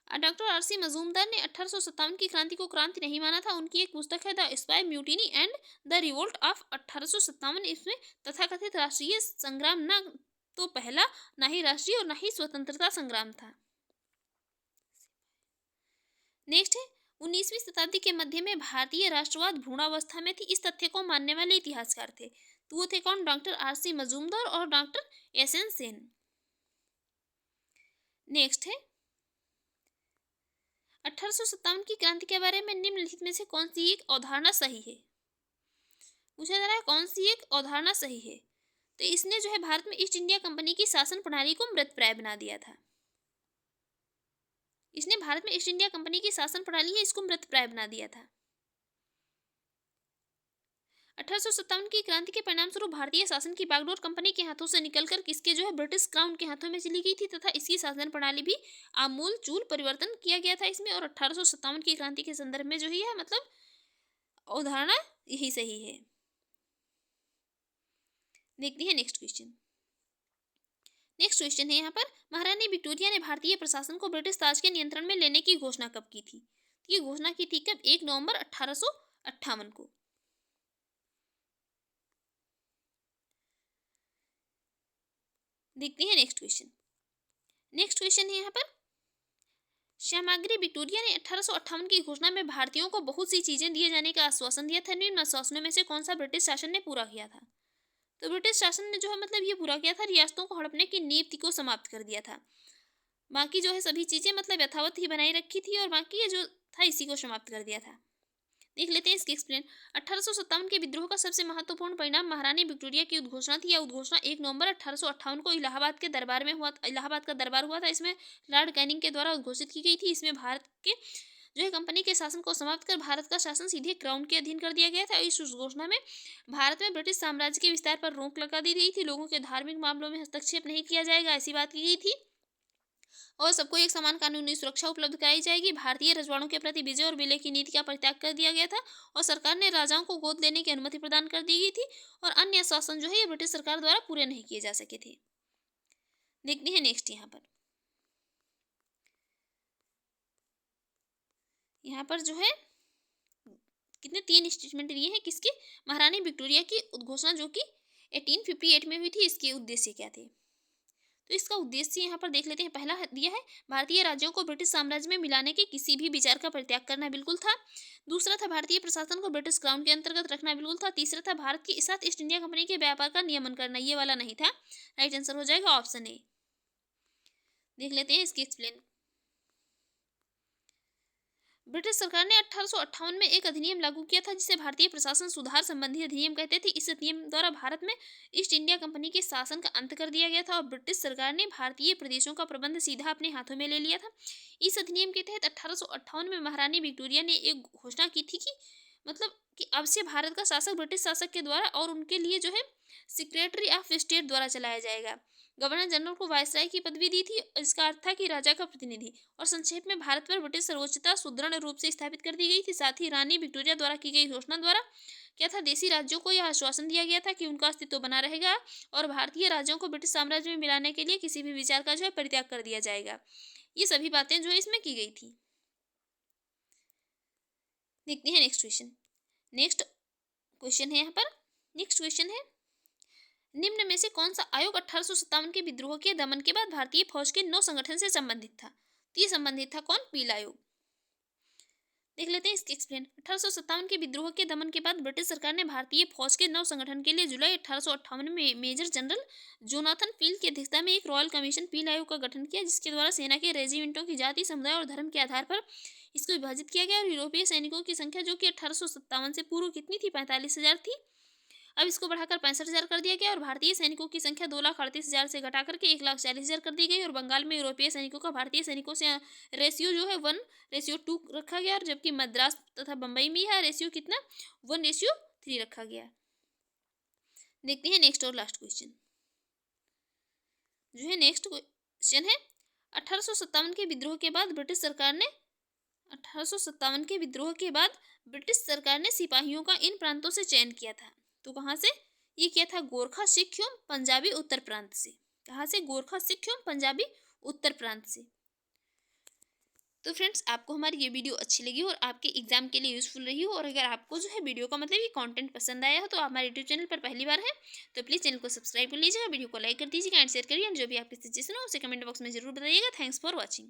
डॉक्टर आरसी मजूमदार ने 1857 की क्रांति को क्रांति नहीं माना था। उनकी एक पुस्तक है the spy mutiny and the revolt of 1857। इसमें तथाकथित राष्ट्रीय संग्राम ना तो पहला, ना ही राष्ट्रीय और ना ही स्वतंत्रता संग्राम था। नेक्स्ट है, 19वीं शताब्दी के मध्य में भारतीय राष्ट्रवाद भ्रूणावस्था में थी, इस तथ्य को मानने वाले इतिहासकार थे, तो वो थे कौन? डॉक्टर आरसी मजूमदार और डॉक्टर एसएन सेन। नेक्स्ट है, 1857 की क्रांति के बारे में निम्नलिखित में से कौन सी एक अवधारणा सही है? पूछा जा रहा है कौन सी एक अवधारणा सही है। तो इसने जो है भारत में ईस्ट इंडिया कंपनी की शासन प्रणाली को मृतप्राय बना दिया था। इसने भारत में ईस्ट इंडिया कंपनी की शासन प्रणाली है इसको मृतप्राय बना दिया था। 1857 की क्रांति के परिणाम स्वरूप भारतीय शासन की बागडोर कंपनी के हाथों से निकलकर किसके जो है ब्रिटिश क्राउन के हाथों में चली गई थी, तथा इसकी शासन प्रणाली भी आमूल चूल परिवर्तन किया गया था इसमें। और 1857 की क्रांति के संदर्भ में जो है यह मतलब अवधारणा यही सही है। देखते हैं नेक्स्ट क्वेश्चन है यहाँ पर, महारानी विक्टोरिया ने भारतीय प्रशासन को ब्रिटिश ताज के नियंत्रण में लेने की घोषणा कब की थी? ये घोषणा की थी कब? 1 नवंबर 1858 को। देखते हैं नेक्स्ट क्वेश्चन है यहाँ पर, श्यामागिरी विक्टोरिया ने 1858 की घोषणा में भारतीयों को बहुत सी चीजें दिए जाने का आश्वासन दिया था। निम्न आश्वासनों में से कौन सा ब्रिटिश शासन ने पूरा किया था? तो ब्रिटिश शासन ने जो है मतलब ये पूरा किया था, रियासतों को हड़पने की नीति को समाप्त कर दिया था। बाकी जो है सभी चीजें मतलब यथावत ही बनाई रखी थी और बाकी ये जो था इसी को समाप्त कर दिया था। देख लेते हैं इसके एक्सप्लेन। 1857 के विद्रोह का सबसे महत्वपूर्ण परिणाम महारानी विक्टोरिया की उद्घोषणा थी। यह उद्घोषणा 1 नवंबर 1858 को इलाहाबाद के दरबार में हुआ। इलाहाबाद का दरबार हुआ था। इसमें लॉर्ड कैनिंग के द्वारा उद्घोषित की गई थी। इसमें भारत के जो है कंपनी के शासन को समाप्त कर भारत का शासन सीधे क्राउन के अधीन कर दिया गया था। इस घोषणा में भारत में ब्रिटिश साम्राज्य के विस्तार पर रोक लगा दी गई थी। लोगों के धार्मिक मामलों में हस्तक्षेप नहीं किया जाएगा, ऐसी बात की गई थी। और सबको एक समान कानूनी सुरक्षा उपलब्ध कराई जाएगी। भारतीय रजवाड़ों के प्रति विजय और विलय की नीति का परित्याग कर दिया गया था। और सरकार ने राजाओं को गोद लेने की अनुमति प्रदान कर दी गई थी। और अन्य शासन जो है ये ब्रिटिश सरकार द्वारा पूरे नहीं किए जा सके थे। देखते हैं नेक्स्ट। यहाँ पर जो है कितने 3 स्टेटमेंट दिए हैं किसकी, महारानी विक्टोरिया की उद्घोषणा जो कि 1858 में हुई थी। इसके उद्देश्य क्या थे, तो इसका उद्देश्य यहाँ पर देख लेते हैं। पहला दिया है भारतीय राज्यों को ब्रिटिश साम्राज्य में मिलाने के किसी भी विचार का परित्याग करना बिल्कुल था। दूसरा था भारतीय प्रशासन को ब्रिटिश क्राउन के अंतर्गत रखना बिल्कुल था। तीसरा था भारत के साथ ईस्ट इंडिया कंपनी के व्यापार का नियमन करना, ये वाला नहीं था। राइट आंसर हो जाएगा ऑप्शन ए। देख लेते हैं इसकी एक्सप्लेन। ब्रिटिश सरकार ने 1858 में एक अधिनियम लागू किया था जिसे भारतीय प्रशासन सुधार संबंधी अधिनियम कहते थे। इस अधिनियम द्वारा भारत में ईस्ट इंडिया कंपनी के शासन का अंत कर दिया गया था और ब्रिटिश सरकार ने भारतीय प्रदेशों का प्रबंध सीधा अपने हाथों में ले लिया था। इस अधिनियम के तहत 1858 में महारानी विक्टोरिया ने एक घोषणा की थी कि मतलब कि अब से भारत का शासक ब्रिटिश शासक के द्वारा और उनके लिए जो है सेक्रेटरी ऑफ स्टेट द्वारा चलाया जाएगा। गवर्नर जनरल को वायसराय की पदवी दी थी। इसका अर्थ था कि राजा का प्रतिनिधि। और संक्षेप में भारत पर ब्रिटिश सर्वोच्चता सुदृढ़ रूप से स्थापित कर दी गई थी। साथ ही रानी विक्टोरिया द्वारा की गई घोषणा द्वारा क्या था, देशी राज्यों को यह आश्वासन दिया गया था कि उनका अस्तित्व बना रहेगा और भारतीय राज्यों को ब्रिटिश साम्राज्य में मिलाने के लिए किसी भी विचार का जो है परित्याग कर दिया जाएगा। ये सभी बातें जो है इसमें की गई थी। देखते हैं नेक्स्ट क्वेश्चन। नेक्स्ट क्वेश्चन है यहाँ पर, नेक्स्ट क्वेश्चन है निम्न में से कौन सा आयोग 1857 के विद्रोह के दमन के बाद भारतीय फौज के नौ संगठन से संबंधित था। तो ये संबंधित था कौन, पील आयोग। देख लेते हैं इसके एक्सप्लेन। 1857 के विद्रोह के दमन के बाद ब्रिटिश सरकार ने भारतीय फौज के नौ संगठन के लिए जुलाई 1858 में मेजर जनरल जोनाथन पील की अध्यक्षता में एक रॉयल कमीशन पील आयोग का गठन किया, जिसके द्वारा सेना के रेजिमेंटों की जाति, समुदाय और धर्म के आधार पर इसको विभाजित किया गया। और यूरोपीय सैनिकों की संख्या जो कि 1857 से पूर्व कितनी थी, 45,000 थी, अब इसको बढ़ाकर 65,000 कर दिया गया। और भारतीय सैनिकों की संख्या 2,38,000 से घटाकर के 1,40,000 कर दी गई। और बंगाल में यूरोपीय सैनिकों का भारतीय सैनिकों से रेशियो जो है 1:2 रखा गया। और जबकि मद्रास तथा बम्बई में यह रेशियो कितना 1:3 रखा गया। देखते हैं नेक्स्ट और लास्ट क्वेश्चन जो है। नेक्स्ट क्वेश्चन है 1857 के विद्रोह के बाद ब्रिटिश सरकार ने 1857 के विद्रोह के बाद ब्रिटिश सरकार ने सिपाहियों का इन प्रांतों से चयन किया था। तो कहाँ से ये किया था, गोरखा, सिख एवं पंजाबी उत्तर प्रांत से। कहाँ से, गोरखा, सिख एवं पंजाबी उत्तर प्रांत से। तो फ्रेंड्स, आपको हमारी ये वीडियो अच्छी लगी और आपके एग्जाम के लिए यूजफुल रही हो, और अगर आपको जो है वीडियो का मतलब ये कंटेंट पसंद आया हो तो आप हमारे यूट्यूब चैनल पर पहली बार है तो प्लीज़ चैनल को सब्सक्राइब कर लीजिएगा, वीडियो को लाइक कर दीजिएगा एंड शेयर करिए। और जो भी आपके सजेशन हो उसे कमेंट बॉक्स में जरूर बताइएगा। Thanks for watching.